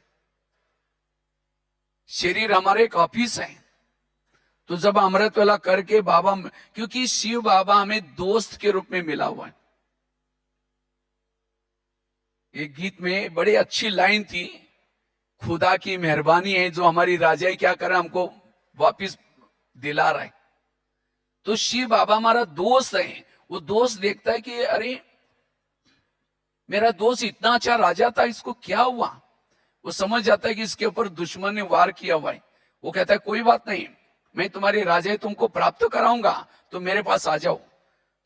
शरीर हमारा एक ऑफिस है। तो जब अमृत वेला करके बाबा, क्योंकि शिव बाबा हमें दोस्त के रूप में मिला हुआ है। एक गीत में बड़ी अच्छी लाइन थी, खुदा की मेहरबानी है जो हमारी राजाई क्या करे, हमको वापिस दिला रहा है। तो शिव बाबा हमारा दोस्त है। वो दोस्त देखता है कि अरे मेरा दोस्त इतना अच्छा राजा था, इसको क्या हुआ? वो समझ जाता है कि इसके ऊपर दुश्मन ने वार किया हुआ है। वो कहता है कोई बात नहीं, मैं तुम्हारी राजाई तुमको प्राप्त कराऊंगा, तो मेरे पास आ जाओ।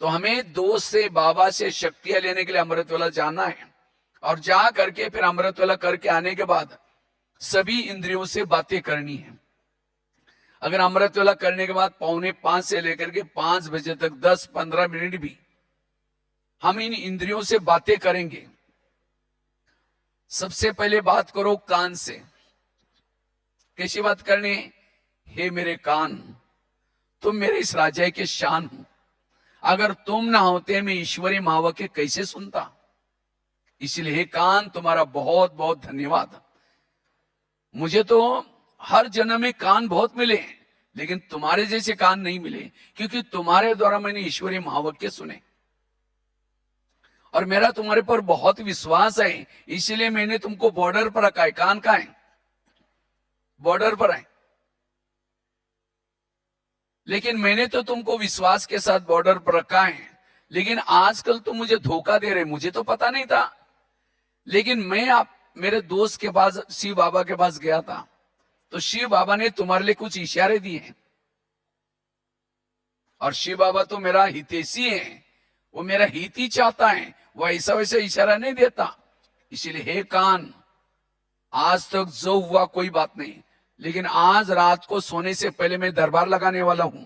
तो हमें दोस्त से, बाबा से शक्तियां लेने के लिए अमृतवेला जाना है, और जा करके फिर अमृतवेला करके आने के बाद सभी इंद्रियों से बातें करनी है। अगर अमृतवेला करने के बाद 4:45 से लेकर के 5 बजे तक 10-15 मिनट भी हम इन इंद्रियों से बातें करेंगे। सबसे पहले बात करो कान से। कैसी बात करनी है? हे मेरे कान, तुम मेरे इस राजाई के शान हो, अगर तुम ना होते मैं ईश्वरी महावाक्य कैसे सुनता? इसलिए हे कान, तुम्हारा बहुत बहुत धन्यवाद। मुझे तो हर जन्म में कान बहुत मिले, लेकिन तुम्हारे जैसे कान नहीं मिले, क्योंकि तुम्हारे द्वारा मैंने ईश्वरीय महावाक्य सुने, और मेरा तुम्हारे पर बहुत विश्वास है, इसलिए मैंने तुमको बॉर्डर पर रखा है। कान कहाँ है? बॉर्डर पर है। लेकिन मैंने तो तुमको विश्वास के साथ बॉर्डर पर रखा है, लेकिन आजकल तुम मुझे धोखा दे रहे। मुझे तो पता नहीं था, लेकिन मैं मेरे दोस्त के पास, शिव बाबा के पास गया था, तो शिव बाबा ने तुम्हारे लिए कुछ इशारे दिए हैं। और शिव बाबा तो मेरा हितैषी है, वो मेरा हित ही चाहता है, वो ऐसा वैसा इशारा नहीं देता। इसीलिए हे कान, आज तक जो हुआ कोई बात नहीं, लेकिन आज रात को सोने से पहले मैं दरबार लगाने वाला हूं।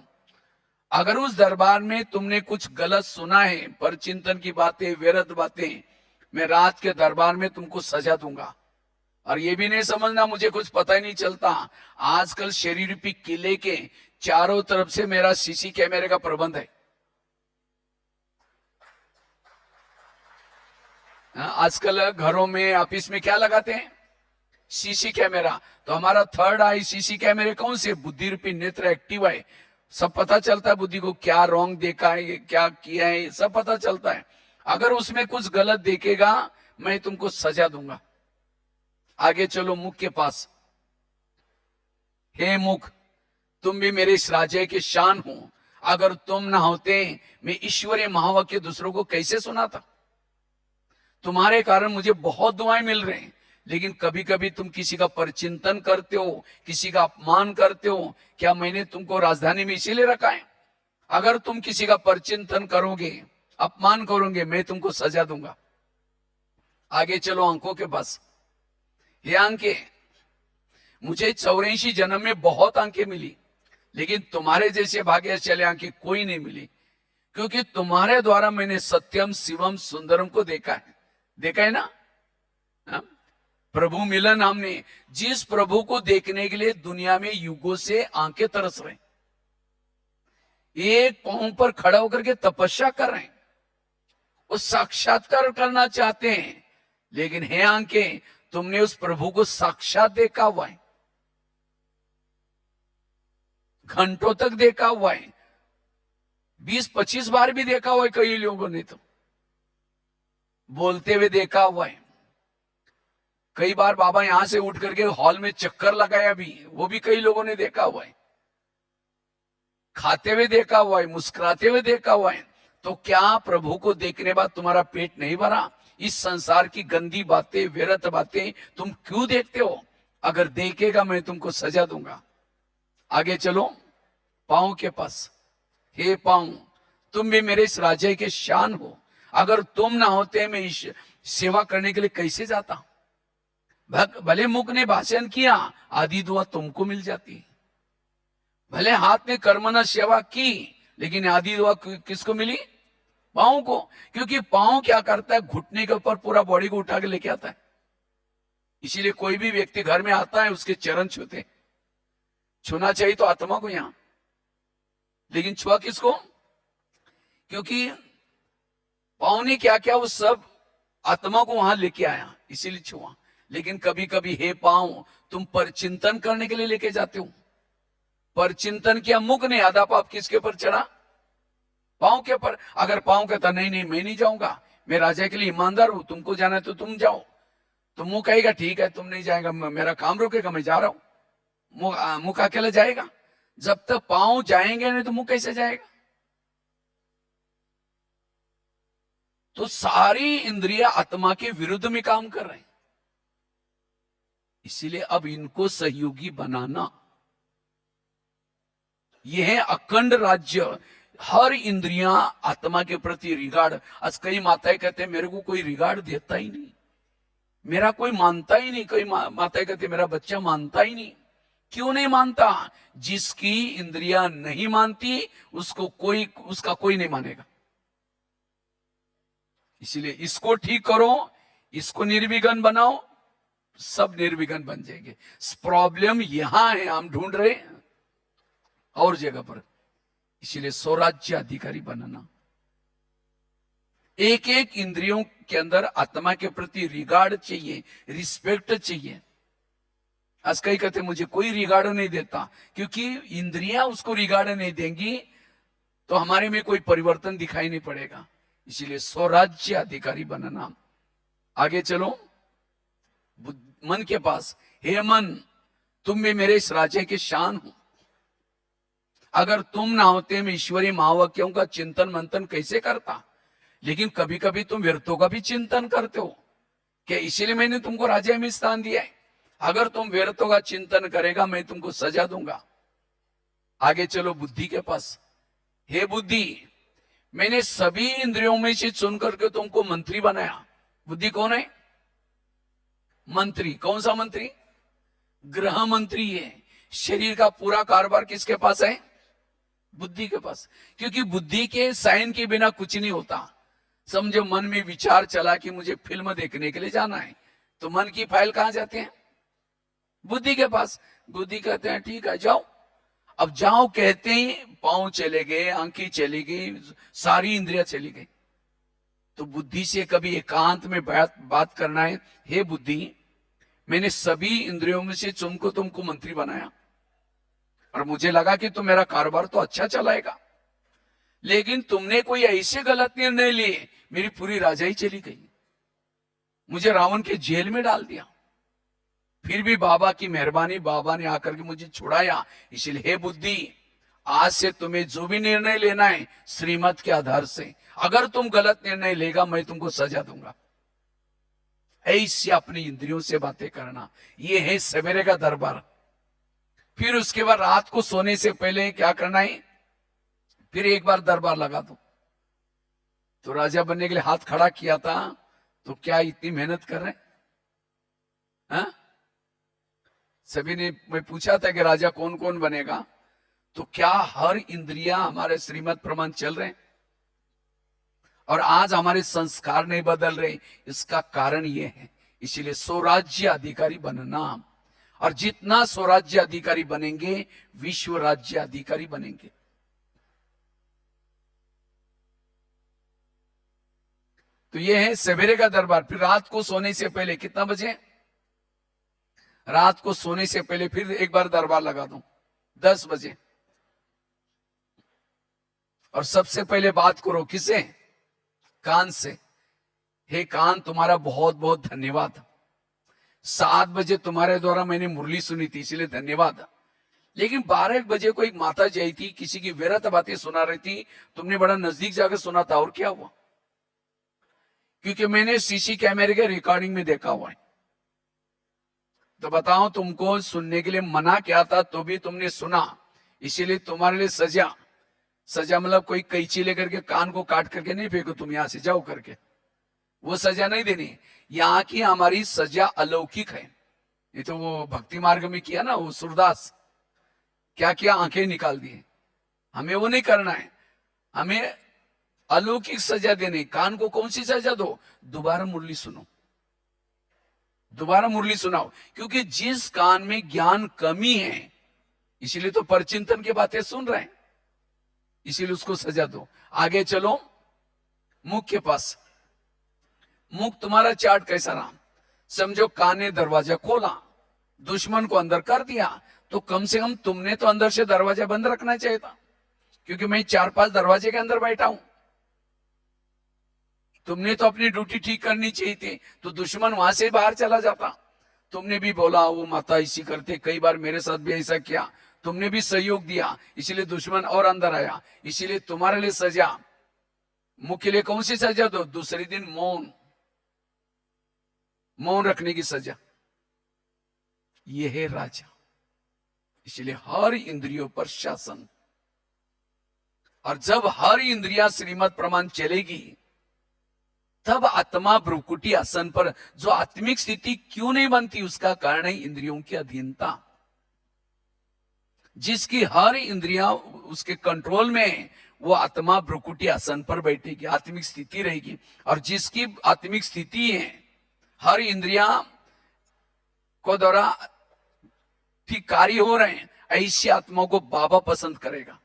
अगर उस दरबार में तुमने कुछ गलत सुना है, पर चिंतन की बातें, व्यर्थ बातें, मैं रात के दरबार में तुमको सजा दूंगा। और ये भी नहीं समझना मुझे कुछ पता ही नहीं चलता। आजकल शरीर रूपी किले के चारों तरफ से मेरा सीसी कैमरे का प्रबंध है। आजकल घरों में, ऑफिस में क्या लगाते हैं? CC camera. तो हमारा थर्ड आई सीसी कैमरे कौन से? बुद्धि रूपी नेत्र एक्टिव है। सब पता चलता है बुद्धि को, क्या रॉन्ग देखा है, क्या किया है, सब पता चलता है। अगर उसमें कुछ गलत देखेगा, मैं तुमको सजा दूंगा। आगे चलो मुख के पास। हे मुख, तुम भी मेरे इस राज्य के शान हो, अगर तुम ना होते मैं ईश्वरीय महावाक्य दूसरों को कैसे सुनाता? तुम्हारे कारण मुझे बहुत दुआएं मिल रहे हैं, लेकिन कभी कभी तुम किसी का परचिंतन करते हो, किसी का अपमान करते हो। क्या मैंने तुमको राजधानी में इसीलिए रखा है? अगर तुम किसी का परचिंतन करोगे, अपमान करोगे, मैं तुमको सजा दूंगा। आगे चलो आंखों के पास। ये आंखें, मुझे 84 जन्म में बहुत आंखें मिली, लेकिन तुम्हारे जैसे भाग्यशाली आंखें कोई नहीं मिली, क्योंकि तुम्हारे द्वारा मैंने सत्यम शिवम सुंदरम को देखा है ना। हाँ? प्रभु मिलन हमने, जिस प्रभु को देखने के लिए दुनिया में युगों से आंखें तरस रहे, एक पांव पर खड़ा होकर के तपस्या कर रहे हैं, वो साक्षात्कार करना चाहते हैं, लेकिन हे आंखें, तुमने उस प्रभु को साक्षात देखा हुआ है, घंटों तक देखा हुआ है, 20-25 बार भी देखा हुआ है कई लोगों ने, तो बोलते हुए देखा हुआ है। कई बार बाबा यहां से उठ करके हॉल में चक्कर लगाया भी, वो भी कई लोगों ने देखा हुआ है। खाते हुए देखा हुआ है, मुस्कुराते हुए देखा हुआ है। तो क्या प्रभु को देखने बाद तुम्हारा पेट नहीं भरा? इस संसार की गंदी बातें, व्यर्थ बातें तुम क्यों देखते हो? अगर देखेगा मैं तुमको सजा दूंगा। आगे चलो, पांव के पास। हे पांव, तुम भी मेरे इस राज्य के शान हो, अगर तुम ना होते मैं इस सेवा करने के लिए कैसे जाता? भले मुख ने भाषण किया, आधी दुआ तुमको मिल जाती। भले हाथ ने कर्मना सेवा की, लेकिन आधी दुआ किसको मिली? पांव को। क्योंकि पांव क्या करता है, घुटने के ऊपर पूरा बॉडी को उठा के लेके आता है। इसीलिए कोई भी व्यक्ति घर में आता है, उसके चरण छूते। छूना चाहिए तो आत्मा को यहां, लेकिन छुआ किसको? क्योंकि पांव ने क्या किया, वो सब आत्मा को वहां लेके आया, इसीलिए छुआ। लेकिन कभी कभी हे पांव, तुम पर चिंतन करने के लिए लेके जाते हो। पर चिंतन किया, मुख ने आधा पाप किसके ऊपर चढ़ा? पांव के ऊपर। अगर पांव कहता नहीं नहीं मैं नहीं जाऊंगा, मैं राजा के लिए ईमानदार हूं, तुमको जाना है तो तुम जाओ, तो मुंह कहेगा ठीक है तुम नहीं जाएगा, मेरा काम रोकेगा, मैं जा रहा हूं। मुख अकेला जाएगा? जब तक पांव जाएंगे नहीं तो मुंह कैसे जाएगा? तो सारी इंद्रिया आत्मा के विरुद्ध में काम कर रहे हैं। इसीलिए अब इनको सहयोगी बनाना, यह है अखंड राज्य। हर इंद्रियां आत्मा के प्रति रिगार्ड। आज कई माताएं कहते हैं मेरे को कोई रिगार्ड देता ही नहीं, मेरा कोई मानता ही नहीं। कई माताएं कहते मेरा बच्चा मानता ही नहीं। क्यों नहीं मानता? जिसकी इंद्रियां नहीं मानती उसका कोई नहीं मानेगा। इसीलिए इसको ठीक करो, इसको निर्विघ्न बनाओ, सब निर्विघ्न बन जाएंगे। प्रॉब्लम यहां है, हम ढूंढ रहे हैं और जगह पर। इसीलिए स्वराज्य अधिकारी बनना, एक एक इंद्रियों के अंदर आत्मा के प्रति रिगार्ड चाहिए, रिस्पेक्ट चाहिए। आज कई कहते मुझे कोई रिगार्ड नहीं देता, क्योंकि इंद्रियां उसको रिगार्ड नहीं देंगी तो हमारे में कोई परिवर्तन दिखाई नहीं पड़ेगा। इसीलिए स्वराज्य अधिकारी बनना। आगे चलो, मन के पास। हे मन, तुम भी मेरे इस राज्य के शान हो, अगर तुम ना होते मैं ईश्वरीय महावाक्यों का चिंतन मंथन कैसे करता? लेकिन कभी कभी तुम व्यर्थों का भी चिंतन करते हो कि इसीलिए मैंने तुमको राज्य में स्थान दिया है। अगर तुम व्यर्थों का चिंतन करेगा मैं तुमको सजा दूंगा। आगे चलो, बुद्धि के पास। हे बुद्धि, मैंने सभी इंद्रियों में से चुन करके तुमको मंत्री बनाया। बुद्धि कौन है? मंत्री। कौन सा मंत्री? गृह मंत्री है। शरीर का पूरा कारोबार किसके पास है? बुद्धि के पास। क्योंकि बुद्धि के साइन के बिना कुछ नहीं होता। समझो मन में विचार चला कि मुझे फिल्म देखने के लिए जाना है, तो मन की फाइल कहां जाते हैं? बुद्धि के पास। बुद्धि कहते हैं ठीक है जाओ। अब जाओ कहते ही पांव चले गए, आंखें चली गई, सारी इंद्रियां चली गई। तो बुद्धि से कभी एकांत में बात करना है। हे बुद्धि, मैंने सभी इंद्रियों में से तुमको मंत्री बनाया, और मुझे लगा कि तुम मेरा कारोबार तो अच्छा चलाएगा, लेकिन तुमने कोई ऐसे गलत निर्णय लिए, मेरी पूरी राजाई चली गई, मुझे रावण के जेल में डाल दिया। फिर भी बाबा की मेहरबानी, बाबा ने आकर के मुझे छुड़ाया। इसलिए हे बुद्धि, आज से तुम्हें जो भी निर्णय लेना है श्रीमत के आधार से, अगर तुम गलत निर्णय लेगा मैं तुमको सजा दूंगा। ऐसे अपनी इंद्रियों से बातें करना, ये है सवेरे का दरबार। फिर उसके बाद रात को सोने से पहले क्या करना है? फिर एक बार दरबार लगा दो। तो राजा बनने के लिए हाथ खड़ा किया था, तो क्या इतनी मेहनत कर रहे हैं? हाँ? सभी ने, मैं पूछा था कि राजा कौन कौन बनेगा, तो क्या हर इंद्रिया हमारे श्रीमत प्रमाण चल रहे हैं? और आज हमारे संस्कार नहीं बदल रहे, इसका कारण ये है। इसीलिए स्वराज्य अधिकारी बनना, और जितना स्वराज्य अधिकारी बनेंगे विश्व राज्य अधिकारी बनेंगे। तो ये है सवेरे का दरबार। फिर रात को सोने से पहले कितना बजे? रात को सोने से पहले फिर एक बार दरबार लगा दूं 10 बजे। और सबसे पहले बात करो किसे? कान से। हे कान, तुम्हारा बहुत बहुत धन्यवाद। 7 बजे तुम्हारे द्वारा मैंने मुरली सुनी थी, इसलिए धन्यवाद। लेकिन 12 बजे को एक माता जी आई थी, किसी की व्यर्थ बातें सुना रही थी, तुमने बड़ा नजदीक जाकर सुना था, और क्या हुआ? क्योंकि मैंने सीसी कैमरे के रिकॉर्डिंग में देखा हुआ है। तो बताओ, तुमको सुनने के लिए मना किया था तो भी तुमने सुना, इसीलिए तुम्हारे लिए सजा। सजा मतलब कोई कैंची लेकर के कान को काट करके नहीं फेंको, तुम यहां से जाओ करके, वो सजा नहीं देनी। यहाँ की हमारी सजा अलौकिक है। ये तो वो भक्ति मार्ग में किया ना वो सूरदास, क्या किया? आंखें निकाल दी। हमें वो नहीं करना है, हमें अलौकिक सजा देनी। कान को कौन सी सजा दो? दोबारा मुरली सुनो, दोबारा मुरली सुनाओ। क्योंकि जिस कान में ज्ञान कमी है, इसीलिए तो परचिंतन की बातें सुन रहे हैं, इसीलिए उसको सजा दो। आगे चलो मुख के पास। मुख तुम्हारा चार्ट कैसा रहा? समझो कान ने दरवाजा खोला, दुश्मन को अंदर कर दिया, तो कम से कम तुमने तो अंदर से दरवाजा बंद रखना चाहिए था। क्योंकि मैं 4-5 दरवाजे के अंदर बैठा हूं, तुमने तो अपनी ड्यूटी ठीक करनी चाहिए थी, तो दुश्मन वहां से बाहर चला जाता। तुमने भी बोला वो माता इसी करते, कई बार मेरे साथ भी ऐसा किया, तुमने भी सहयोग दिया, इसीलिए दुश्मन और अंदर आया। इसीलिए तुम्हारे लिए सजा, मुख के लिए कौन सी सजा दो? दूसरे दिन मौन, मौन रखने की सजा। यह है राजा। इसलिए हर इंद्रियों पर शासन। और जब हर इंद्रिया श्रीमत प्रमाण चलेगी, तब आत्मा भ्रुकुटी आसन पर जो आत्मिक स्थिति क्यों नहीं बनती, उसका कारण है इंद्रियों की अधीनता। जिसकी हर इंद्रिया उसके कंट्रोल में है, वो आत्मा भ्रुकुटी आसन पर बैठेगी, आत्मिक स्थिति रहेगी। और जिसकी आत्मिक स्थिति है, हर इंद्रिया को द्वारा ठीक कार्य हो रहे हैं, ऐसी आत्मा को बाबा पसंद करेगा।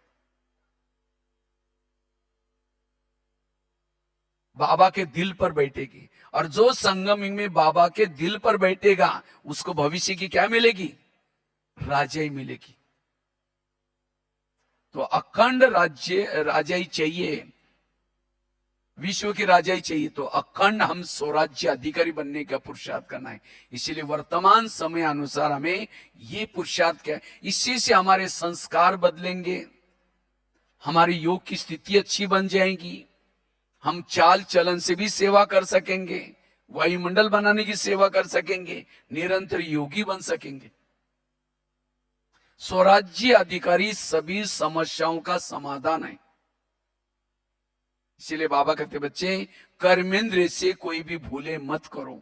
बाबा के दिल पर बैठेगी। और जो संगम में बाबा के दिल पर बैठेगा, उसको भविष्य की क्या मिलेगी? राजाई मिलेगी। तो अखंड राज्य राजाई चाहिए, विश्व की राजाई चाहिए, तो अखंड हम स्वराज्य अधिकारी बनने का पुरुषार्थ करना है। इसीलिए वर्तमान समय अनुसार हमें ये पुरुषार्थ क्या है, इसी से हमारे संस्कार बदलेंगे, हमारी योग की स्थिति अच्छी बन जाएगी, हम चाल चलन से भी सेवा कर सकेंगे, वायुमंडल बनाने की सेवा कर सकेंगे, निरंतर योगी बन सकेंगे। स्वराज्य अधिकारी सभी समस्याओं का समाधान है। इसीलिए बाबा कहते बच्चे, कर्मेंद्र से कोई भी भूले मत करो,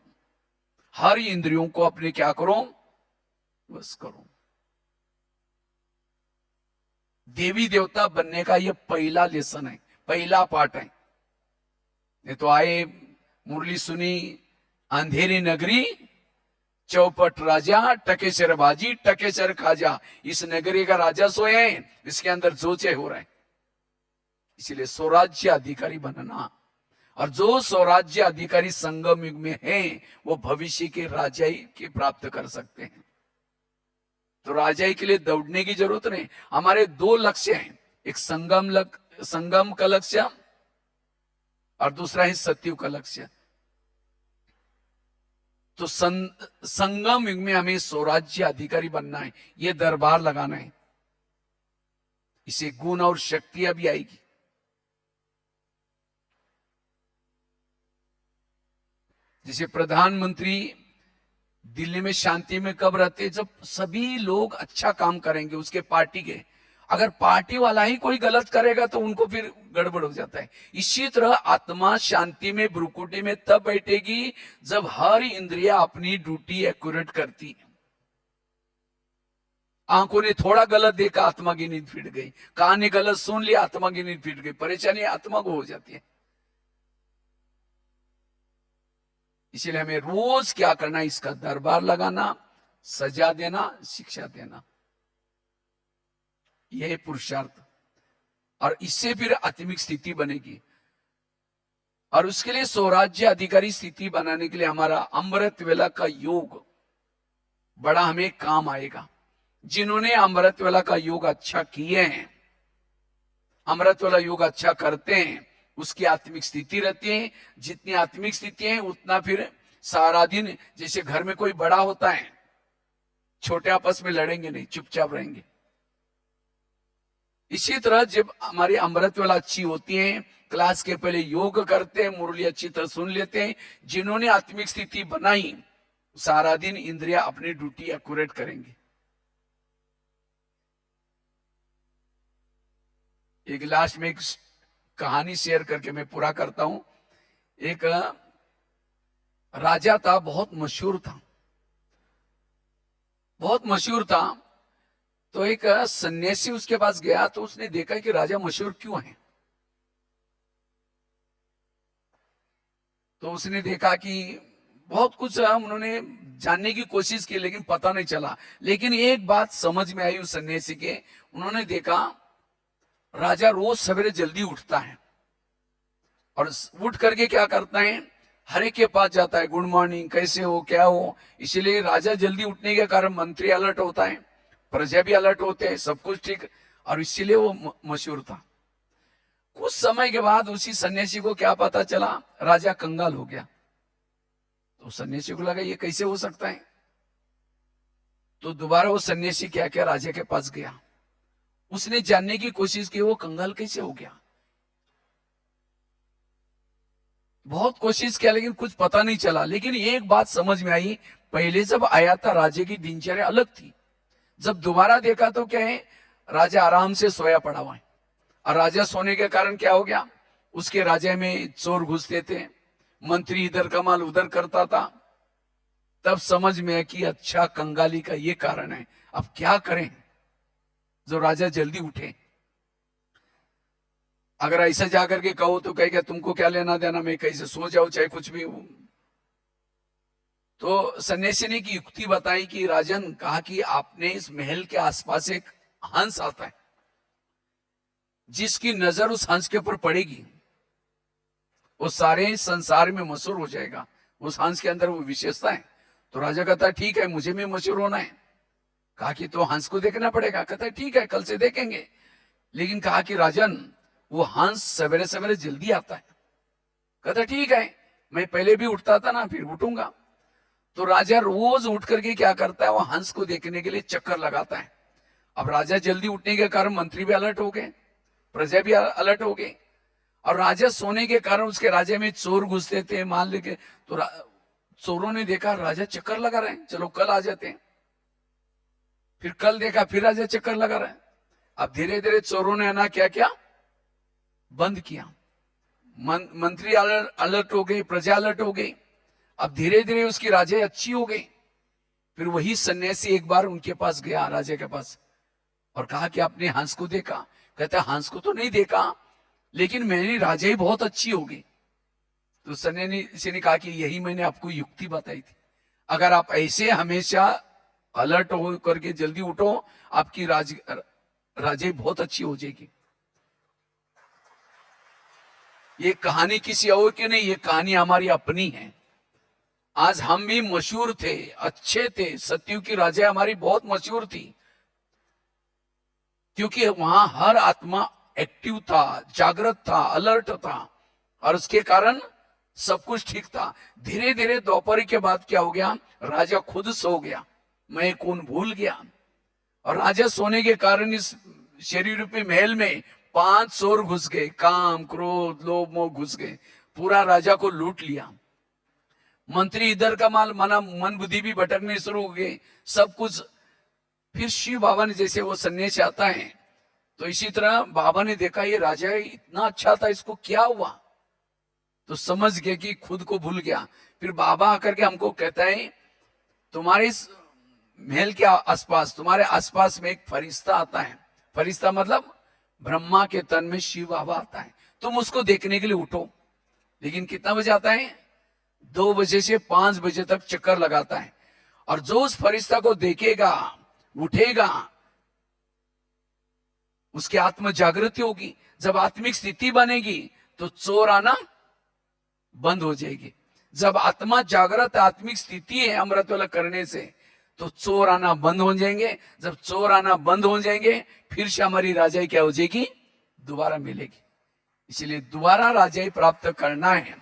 हर इंद्रियों को अपने क्या करो? बस करो। देवी देवता बनने का यह पहला लेसन है, पहला पाठ है। ये तो आए, मुरली सुनी, अंधेरी नगरी चौपट राजा, टकेसर बाजी टकेसर खाजा। इस नगरी का राजा सोए हैं, इसके अंदर जोचे हो रहे हैं। इसलिए स्वराज्य अधिकारी बनना, और जो स्वराज्य अधिकारी संगम युग में हैं, वो भविष्य के राजाई की प्राप्त कर सकते हैं। तो राजाई के लिए दौड़ने की जरूरत नहीं। हमारे 2 लक्ष्य हैं, एक संगम का लक्ष्य और दूसरा है सत्युग का लक्ष्य। तो संगम युग में हमें स्वराज्य अधिकारी बनना है, ये दरबार लगाना है, इसे गुण और शक्तियां भी आएगी। जैसे प्रधानमंत्री दिल्ली में शांति में कब रहते? जब सभी लोग अच्छा काम करेंगे उसके पार्टी के। अगर पार्टी वाला ही कोई गलत करेगा तो उनको फिर गड़बड़ हो जाता है। इसी तरह आत्मा शांति में भ्रुकुटी में तब बैठेगी जब हर इंद्रिया अपनी ड्यूटी एक्यूरेट करती है। आंखों ने थोड़ा गलत देखा, आत्मा की नींद फिट गई। कान ने गलत सुन लिया, आत्मा की नींद फिट गई। परेशानी आत्मा को हो जाती है। इसीलिए हमें रोज क्या करना, इसका दरबार लगाना, सजा देना, शिक्षा देना, यह पुरुषार्थ। और इससे फिर आत्मिक स्थिति बनेगी। और उसके लिए स्वराज्य अधिकारी स्थिति बनाने के लिए हमारा अमृत वेला का योग बड़ा हमें काम आएगा। जिन्होंने अमृत वेला का योग अच्छा किए हैं, अमृत वाला योग अच्छा करते हैं, उसकी आत्मिक स्थिति रहती है। जितनी आत्मिक स्थिति है उतना फिर सारा दिन, जैसे घर में कोई बड़ा होता है, छोटे आपस में लड़ेंगे नहीं, चुपचाप रहेंगे। इसी तरह जब हमारी अमृत वाला अच्छी होती है, क्लास के पहले योग करते हैं, मुरली अच्छी तरह सुन लेते हैं, जिन्होंने आत्मिक स्थिति बनाई, सारा दिन इंद्रिया अपनी ड्यूटी एक्यूरेट करेंगे। एक लास्ट में एक कहानी शेयर करके मैं पूरा करता हूं। एक राजा था, बहुत मशहूर था, बहुत मशहूर था। तो एक सन्यासी उसके पास गया, तो उसने देखा कि राजा मशहूर क्यों है। तो उसने देखा कि बहुत कुछ उन्होंने जानने की कोशिश की, लेकिन पता नहीं चला। लेकिन एक बात समझ में आई उस सन्यासी के, उन्होंने देखा राजा रोज सवेरे जल्दी उठता है और उठ करके क्या करता है, हर एक के पास जाता है, गुड मॉर्निंग, कैसे हो, क्या हो। इसीलिए राजा जल्दी उठने के कारण मंत्री अलर्ट होता है, प्रजा भी अलर्ट होते हैं, सब कुछ ठीक। और इसीलिए वो मशहूर था। कुछ समय के बाद उसी सन्यासी को क्या पता चला, राजा कंगाल हो गया। तो सन्यासी को लगा ये कैसे हो सकता है। तो दोबारा वो सन्यासी क्या किया, राजा के पास गया, उसने जानने की कोशिश की वो कंगाल कैसे हो गया। बहुत कोशिश किया लेकिन कुछ पता नहीं चला। लेकिन एक बात समझ में आई, पहले जब आया था राजा की दिनचर्या अलग थी, जब दोबारा देखा तो क्या है, राजा आराम से सोया पड़ा हुआ है। और राजा सोने के कारण क्या हो गया, उसके राज्य में चोर घुसते थे, मंत्री इधर का माल उधर करता था। तब समझ में आया कि अच्छा, कंगाली का ये कारण है। अब क्या करें, जो राजा जल्दी उठे। अगर ऐसा जाकर के कहो तो कहेगा तुमको क्या लेना देना, मैं कैसे सो जाऊं चाहे कुछ भी हो। तो सन्यासी ने की युक्ति बताई कि राजन, कहा कि आपने इस महल के आसपास एक हंस आता है, जिसकी नजर उस हंस के ऊपर पड़ेगी वो सारे संसार में मशहूर हो जाएगा। उस हंस के अंदर वो विशेषता है। तो राजा कहता है ठीक है, मुझे भी मशहूर होना है। कहा कि तो हंस को देखना पड़ेगा। कहता है ठीक है, कल से देखेंगे। लेकिन कहा कि राजन, वो हंस सवेरे सवेरे जल्दी आता है। कहता ठीक है, मैं पहले भी उठता था ना, फिर उठूंगा। तो राजा रोज उठ करके क्या करता है, वो हंस को देखने के लिए चक्कर लगाता है। अब राजा जल्दी उठने के कारण मंत्री भी अलर्ट हो गए, प्रजा भी अलर्ट हो गई। और राजा सोने के कारण उसके राज्य में चोर घुसते थे माल लेके। तो चोरों ने देखा राजा चक्कर लगा रहे हैं, चलो कल आ जाते हैं। फिर कल देखा, फिर राजा चक्कर लगा रहे हैं। अब धीरे धीरे चोरों ने ना क्या क्या बंद किया। मंत्री अलर्ट हो गए, प्रजा अलर्ट हो गई। अब धीरे धीरे उसकी राजा अच्छी हो गई। फिर वही सन्यासी एक बार उनके पास गया, राजा के पास, और कहा कि आपने हंस को देखा। कहता हंस को तो नहीं देखा, लेकिन मैंने राजा ही बहुत अच्छी होगी। तो सन्यासी ने कहा कि यही मैंने आपको युक्ति बताई थी। अगर आप ऐसे हमेशा अलर्ट हो करके जल्दी उठो, आपकी राजा बहुत अच्छी हो जाएगी। ये कहानी किसी और की नहीं, ये कहानी हमारी अपनी है। आज हम भी मशहूर थे, अच्छे थे। सतयुग की राजा हमारी बहुत मशहूर थी, क्योंकि वहां हर आत्मा एक्टिव था, जागृत था, अलर्ट था, और उसके कारण सब कुछ ठीक था। धीरे धीरे दोपहर के बाद क्या हो गया, राजा खुद सो गया, मैं कौन भूल गया। और राजा सोने के कारण इस शरीर रूपी महल में 5 चोर घुस गए, काम क्रोध लोभ मोह घुस गए, पूरा राजा को लूट लिया। मंत्री इधर का माल, माना मन बुद्धि भी भटकने शुरू हो गए, सब कुछ। फिर शिव बाबा ने, जैसे वो सन्यासी आता है, तो इसी तरह बाबा ने देखा ये राजा इतना अच्छा था, इसको क्या हुआ। तो समझ गए कि खुद को भूल गया। फिर बाबा आकर के हमको कहता है, तुम्हारे इस महल के आसपास, तुम्हारे आसपास में एक फरिश्ता आता है। फरिश्ता मतलब ब्रह्मा के तन में शिव बाबा आता है। तुम उसको देखने के लिए उठो। लेकिन कितना बजे आता है? 2 बजे से 5 बजे तक चक्कर लगाता है। और जो उस फरिश्ता को देखेगा, उठेगा, उसकी आत्म जागृति होगी। जब आत्मिक स्थिति बनेगी तो चोर आना बंद हो जाएगी। जब आत्मा जागृत आत्मिक स्थिति है अमृत वाला करने से, तो चोर आना बंद हो जाएंगे। जब चोर आना बंद हो जाएंगे, फिर से हमारी राजाई क्या हो जाएगी? दोबारा मिलेगी। इसलिए दोबारा राजाई प्राप्त करना है।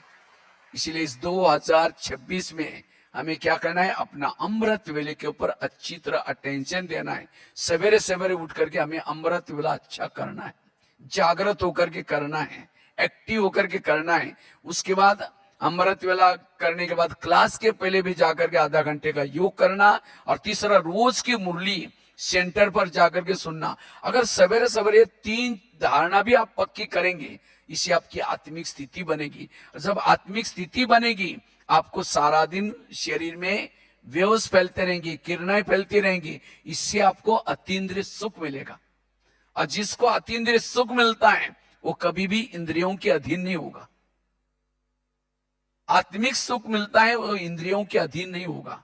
इसलिए इस 2026 में हमें क्या करना है? अपना अमृत वेले के ऊपर अच्छी तरह अटेंशन देना है। सवेरे सवेरे उठ करके हमें अमृत वेला अच्छा करना है, जागृत होकर के करना है, एक्टिव होकर के करना है। उसके बाद अमृत वेला करने के बाद क्लास के पहले भी जाकर के आधा घंटे का योग करना। और तीसरा, रोज की मुरली सेंटर पर जाकर के सुनना। अगर सवेरे सवेरे 3 धारणा भी आप पक्की करेंगे, इससे आपकी आत्मिक स्थिति बनेगी। जब आत्मिक स्थिति बनेगी, आपको सारा दिन शरीर में वेव्स फैलते रहेंगी, किरणें फैलती रहेंगी। इससे आपको अतीन्द्रिय सुख मिलेगा। और जिसको अतीन्द्रिय सुख मिलता है वो कभी भी इंद्रियों के अधीन नहीं होगा। आत्मिक सुख मिलता है वो इंद्रियों के अधीन नहीं होगा,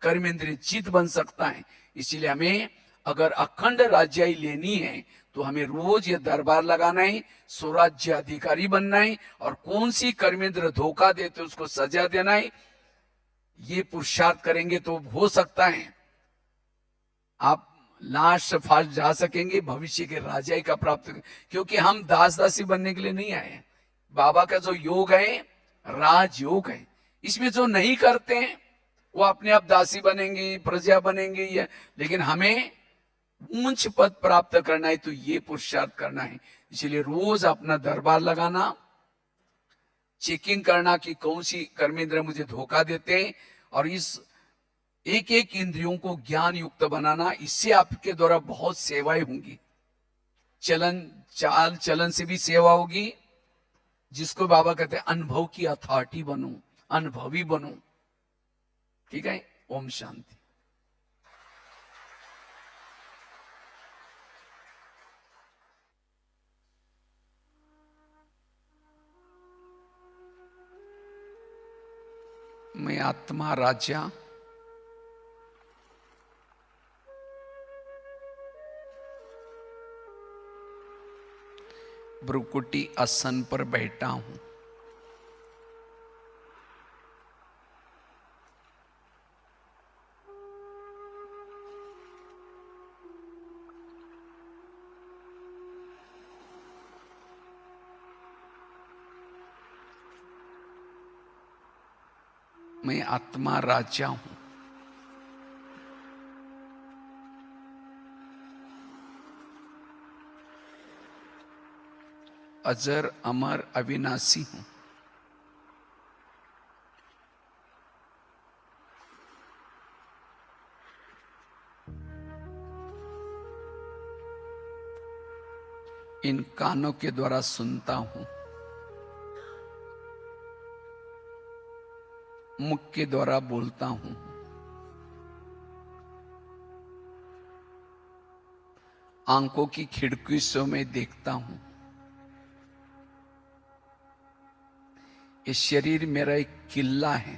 कर्म इंद्रिय चित बन सकता है। इसीलिए हमें अगर अखंड राज्याई लेनी है तो हमें रोज ये दरबार लगाना है, स्वराज्य अधिकारी बनना है। और कौन सी कर्मेंद्र धोखा देते उसको सजा देना है। ये पुरुषार्थ करेंगे तो हो सकता है आप लास्ट फास्ट जा सकेंगे, भविष्य के राजाई का प्राप्त। क्योंकि हम दास दासी बनने के लिए नहीं आए। बाबा का जो योग है राजयोग है। इसमें जो नहीं करते हैं वो अपने आप दासी बनेंगे, प्रजा बनेंगे। लेकिन हमें ऊंच पद प्राप्त करना है तो ये पुरुषार्थ करना है। इसलिए रोज अपना दरबार लगाना, चेकिंग करना कि कौन सी कर्मेंद्र मुझे धोखा देते हैं, और इस एक एक इंद्रियों को ज्ञान युक्त बनाना। इससे आपके द्वारा बहुत सेवाएं होंगी। चलन चाल चलन से भी सेवा होगी। जिसको बाबा कहते हैं अनुभव की अथॉरिटी बनो, अनुभवी बनो। ठीक है। ओम शांति। मैं आत्मा राजा भ्रुकुटी आसन पर बैठा हूं। मैं आत्मा राजा हूं। अजर अमर अविनाशी हूं। इन कानों के द्वारा सुनता हूं, मुख के द्वारा बोलता हूं, आंखों की खिड़की से मैं देखता हूं। ये शरीर मेरा एक किला है।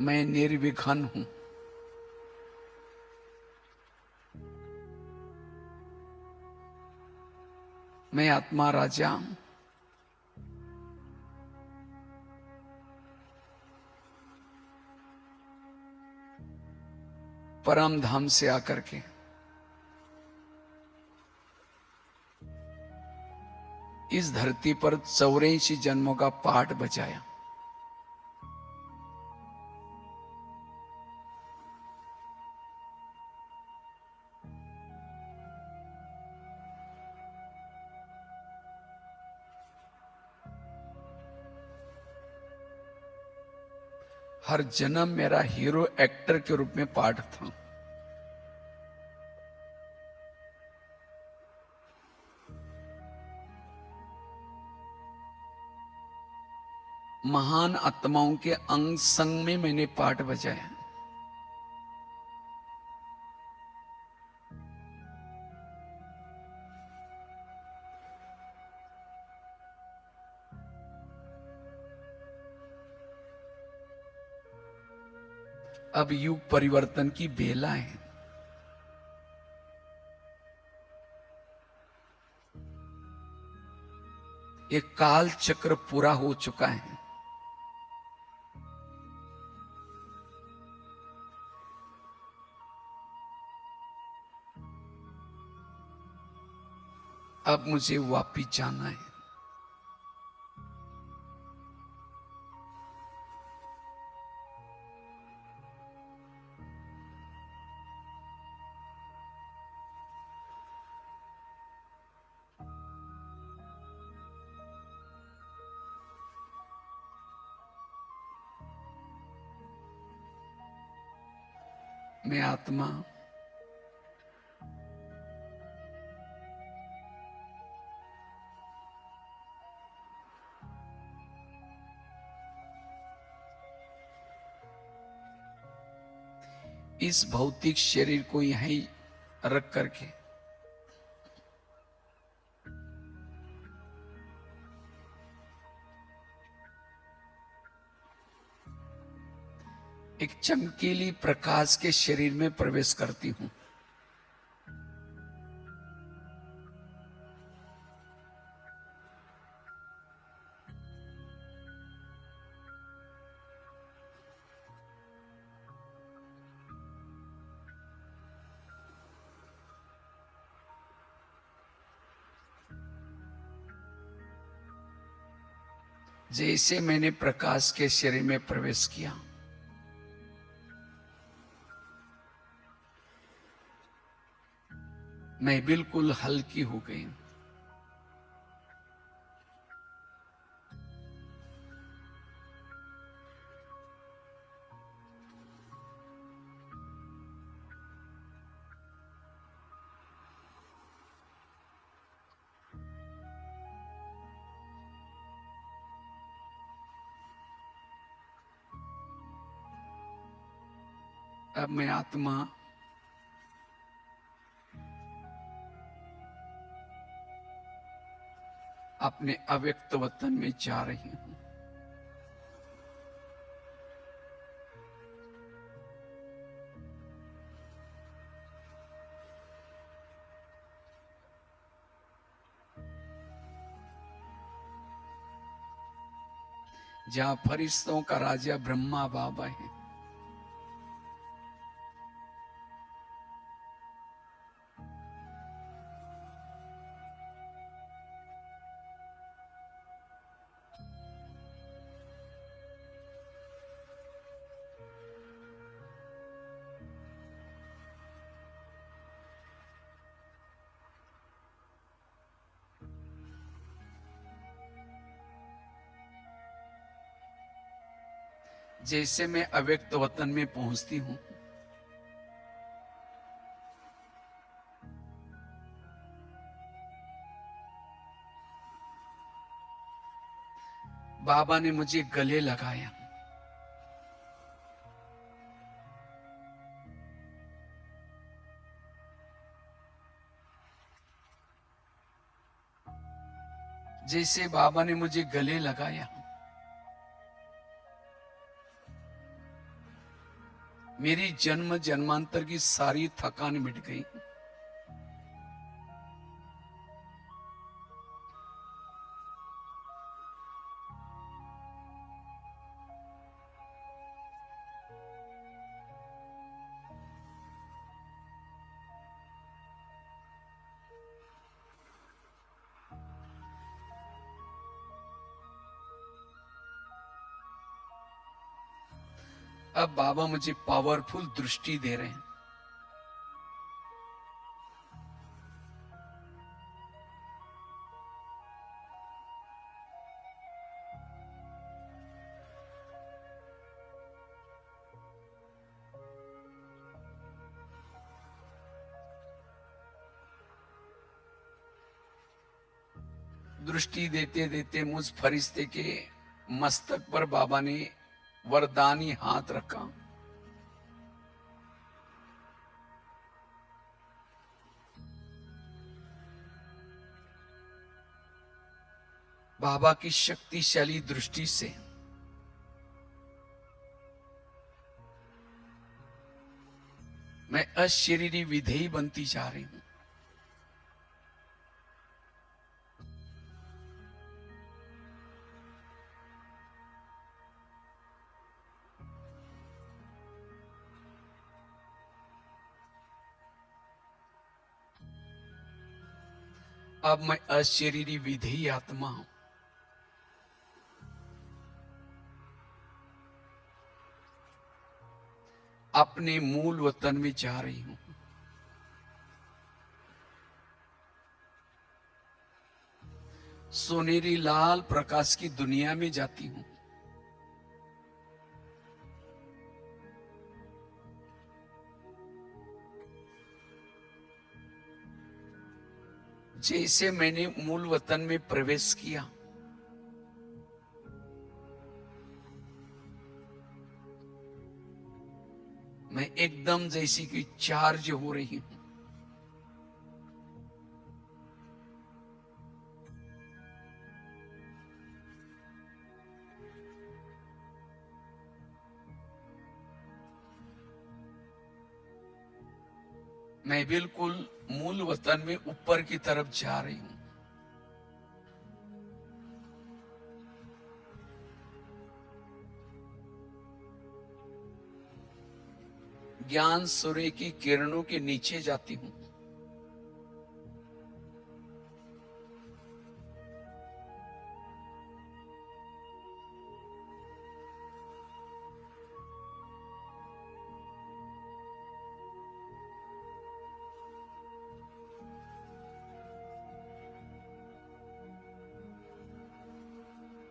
मैं निर्विघ्न हूं। मैं आत्मा राजा हूं। परम धाम से आकर के इस धरती पर 84 जन्मों का पाठ बचाया। हर जन्म मेरा हीरो एक्टर के रूप में पार्ट था। महान आत्माओं के अंग संग में मैंने पाठ बजाया। अब युग परिवर्तन की बेला है। एक काल चक्र पूरा हो चुका है। अब मुझे वापिस जाना है। मैं आत्मा इस भौतिक शरीर को यहीं रख करके एक चमकीली प्रकाश के शरीर में प्रवेश करती हूं। जैसे मैंने प्रकाश के शरीर में प्रवेश किया, मैं बिल्कुल हल्की हो गई। अब मैं आत्मा अपने अव्यक्त वतन में जा रही हूं। जहां फरिश्तों का राजा ब्रह्मा बाबा है, जैसे मैं अव्यक्त वतन में पहुंचती हूं, बाबा ने मुझे गले लगाया। जैसे बाबा ने मुझे गले लगाया, मेरी जन्म जन्मांतर की सारी थकान मिट गई। अब बाबा मुझे पावरफुल दृष्टि दे रहे हैं। दृष्टि देते देते मुझ फरिश्ते के मस्तक पर बाबा ने वरदानी हाथ रखा। बाबा की शक्तिशाली दृष्टि से मैं अशरीरी विधेयी बनती जा रही हूं। अब मैं अशरीरी विधेयी आत्मा हूं। अपने मूल वतन में जा रही हूं। सोनेरी लाल प्रकाश की दुनिया में जाती हूं। जैसे मैंने मूल वतन में प्रवेश किया, मैं एकदम जैसी कि चार्ज हो रही हूं। मैं बिल्कुल मूल वतन में ऊपर की तरफ जा रही हूं। ज्ञान सूर्य की किरणों के नीचे जाती हूं।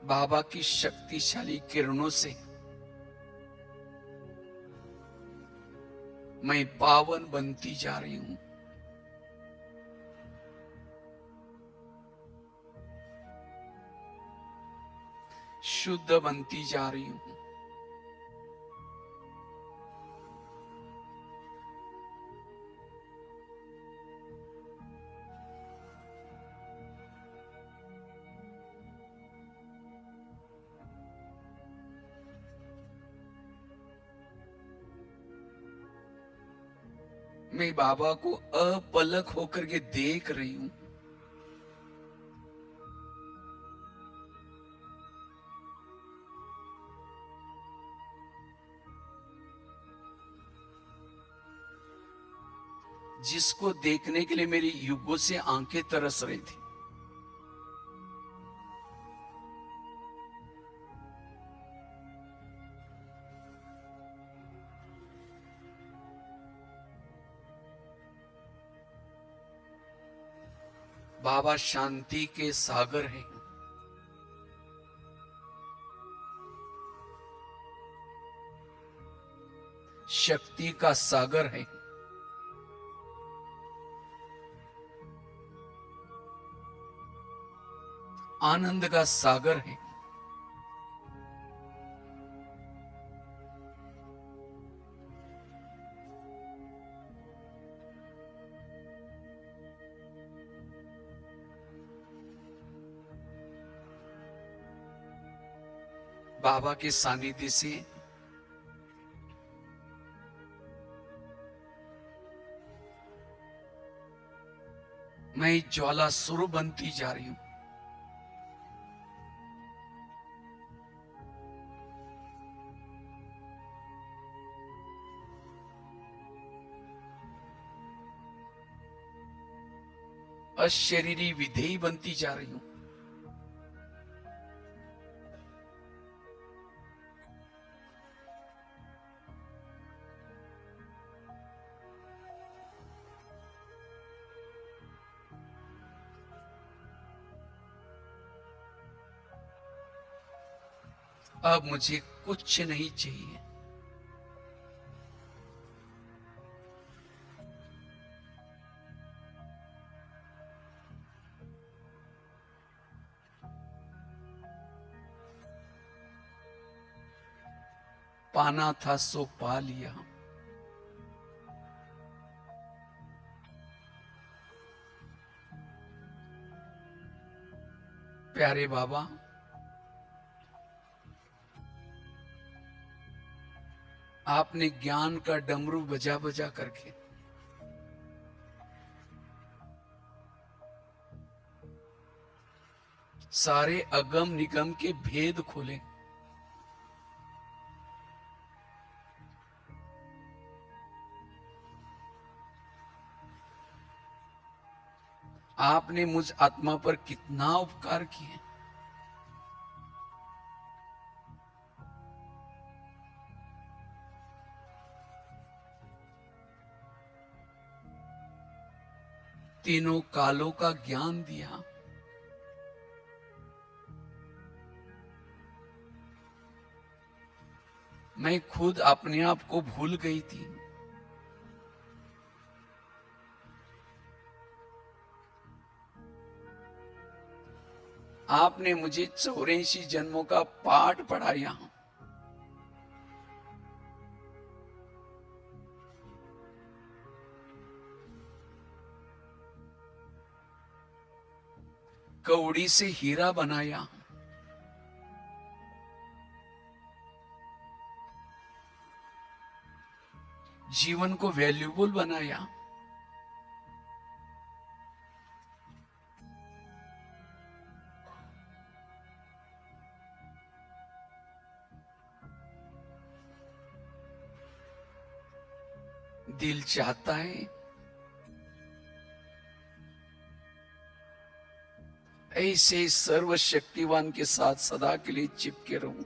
बाबा की शक्तिशाली किरणों से मैं पावन बनती जा रही हूं। शुद्ध बनती जा रही हूं। मैं बाबा को अपलक होकर के देख रही हूं। जिसको देखने के लिए मेरी युगों से आंखें तरस रही थी, बाबा शांति के सागर हैं। शक्ति का सागर है। आनंद का सागर है। बाबा के सानिध्य से मैं ज्वाला स्वरूप बनती जा रही हूं। अशरीरी विधेयी बनती जा रही हूं। अब मुझे कुछ नहीं चाहिए। पाना था सो पा लिया। प्यारे बाबा, आपने ज्ञान का डमरू बजा बजा करके सारे अगम निगम के भेद खोले। आपने मुझ आत्मा पर कितना उपकार किए। तीनों कालों का ज्ञान दिया। मैं खुद अपने आप को भूल गई थी। आपने मुझे 84 जन्मों का पाठ पढ़ाया। कौड़ी से हीरा बनाया। जीवन को वैल्यूबल बनाया। दिल चाहता है ऐसे सर्वशक्तिवान के साथ सदा के लिए चिपके रहूं।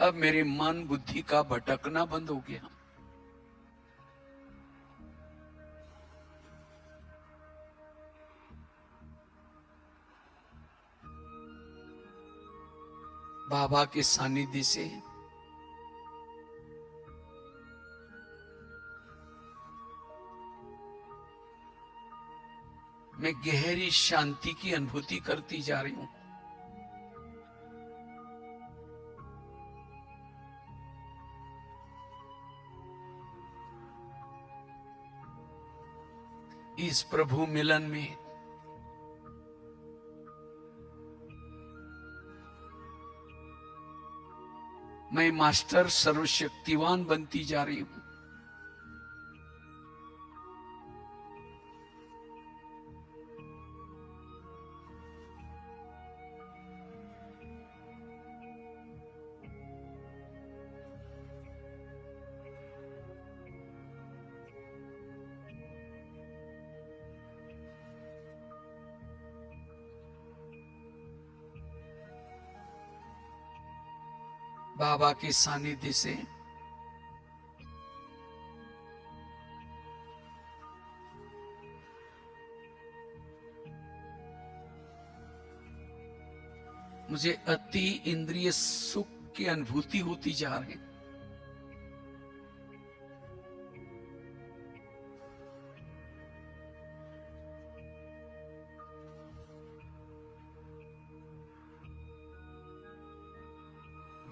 अब मेरे मन बुद्धि का भटकना बंद हो गया। बाबा के सानिध्य से मैं गहरी शांति की अनुभूति करती जा रही हूं। इस प्रभु मिलन में मैं मास्टर सर्वशक्तिवान बनती जा रही हूं। बाबा के सानिध्य से मुझे अति इंद्रिय सुख की अनुभूति होती जा रही है।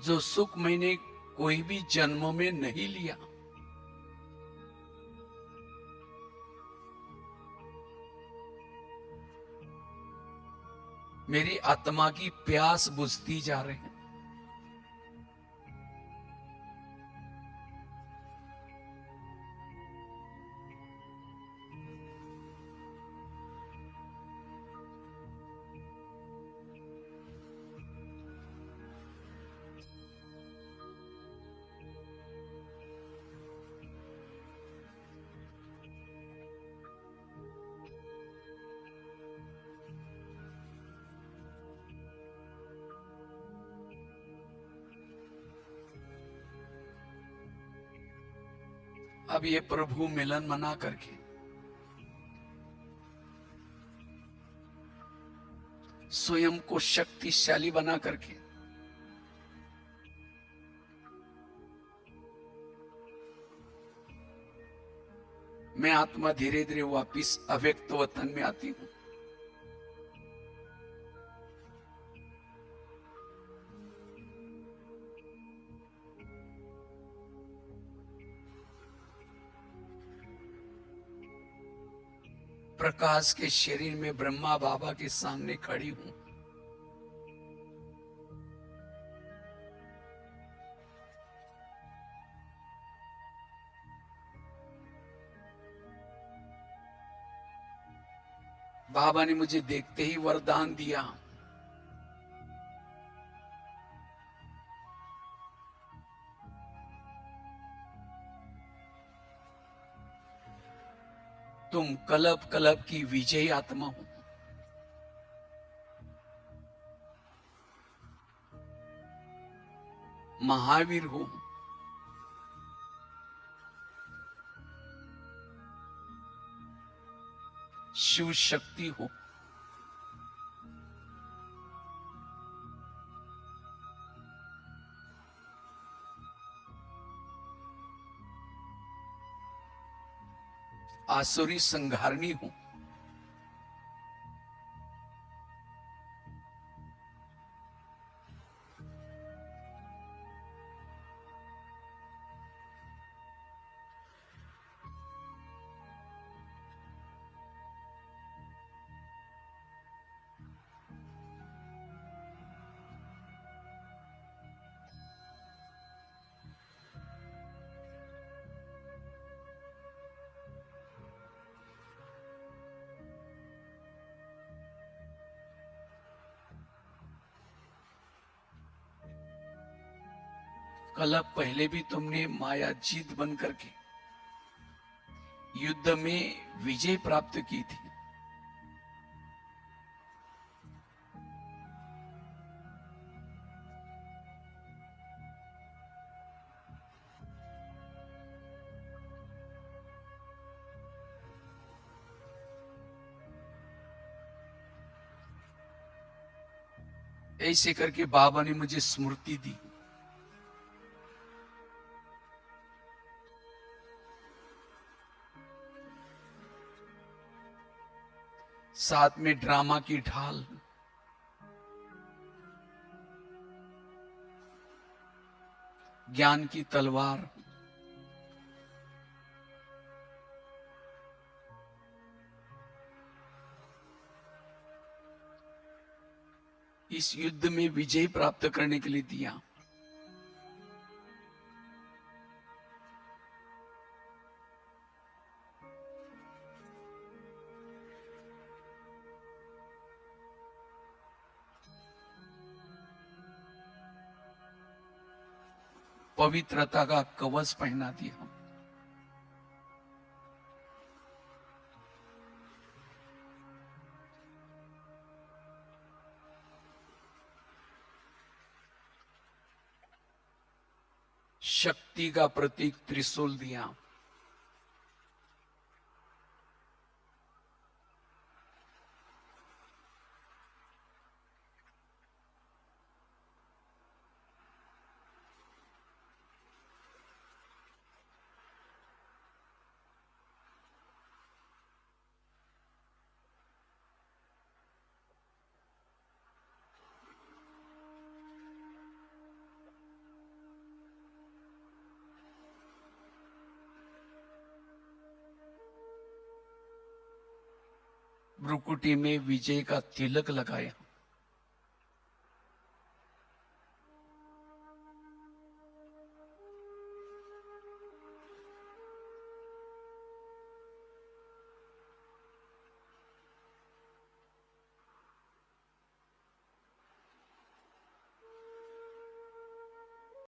जो सुख मैंने कोई भी जन्मों में नहीं लिया, मेरी आत्मा की प्यास बुझती जा रही है। अब ये प्रभु मिलन मना करके स्वयं को शक्तिशाली बना करके मैं आत्मा धीरे धीरे वापिस अव्यक्त वतन में आती हूं। प्रकाश के शरीर में ब्रह्मा बाबा के सामने खड़ी हूं। बाबा ने मुझे देखते ही वरदान दिया, तुम कलब कलब की विजयी आत्मा हो। महावीर हो। शिव शक्ति हो। आसुरी संहारणी हूं। कल पहले भी तुमने माया जीत बन करके युद्ध में विजय प्राप्त की थी। ऐसे करके बाबा ने मुझे स्मृति दी। साथ में ड्रामा की ढाल, ज्ञान की तलवार, इस युद्ध में विजय प्राप्त करने के लिए दिया। पवित्रता का कवच पहना दिया। शक्ति का प्रतीक त्रिशूल दिया। भ्रुकुटी में विजय का तिलक लगाया।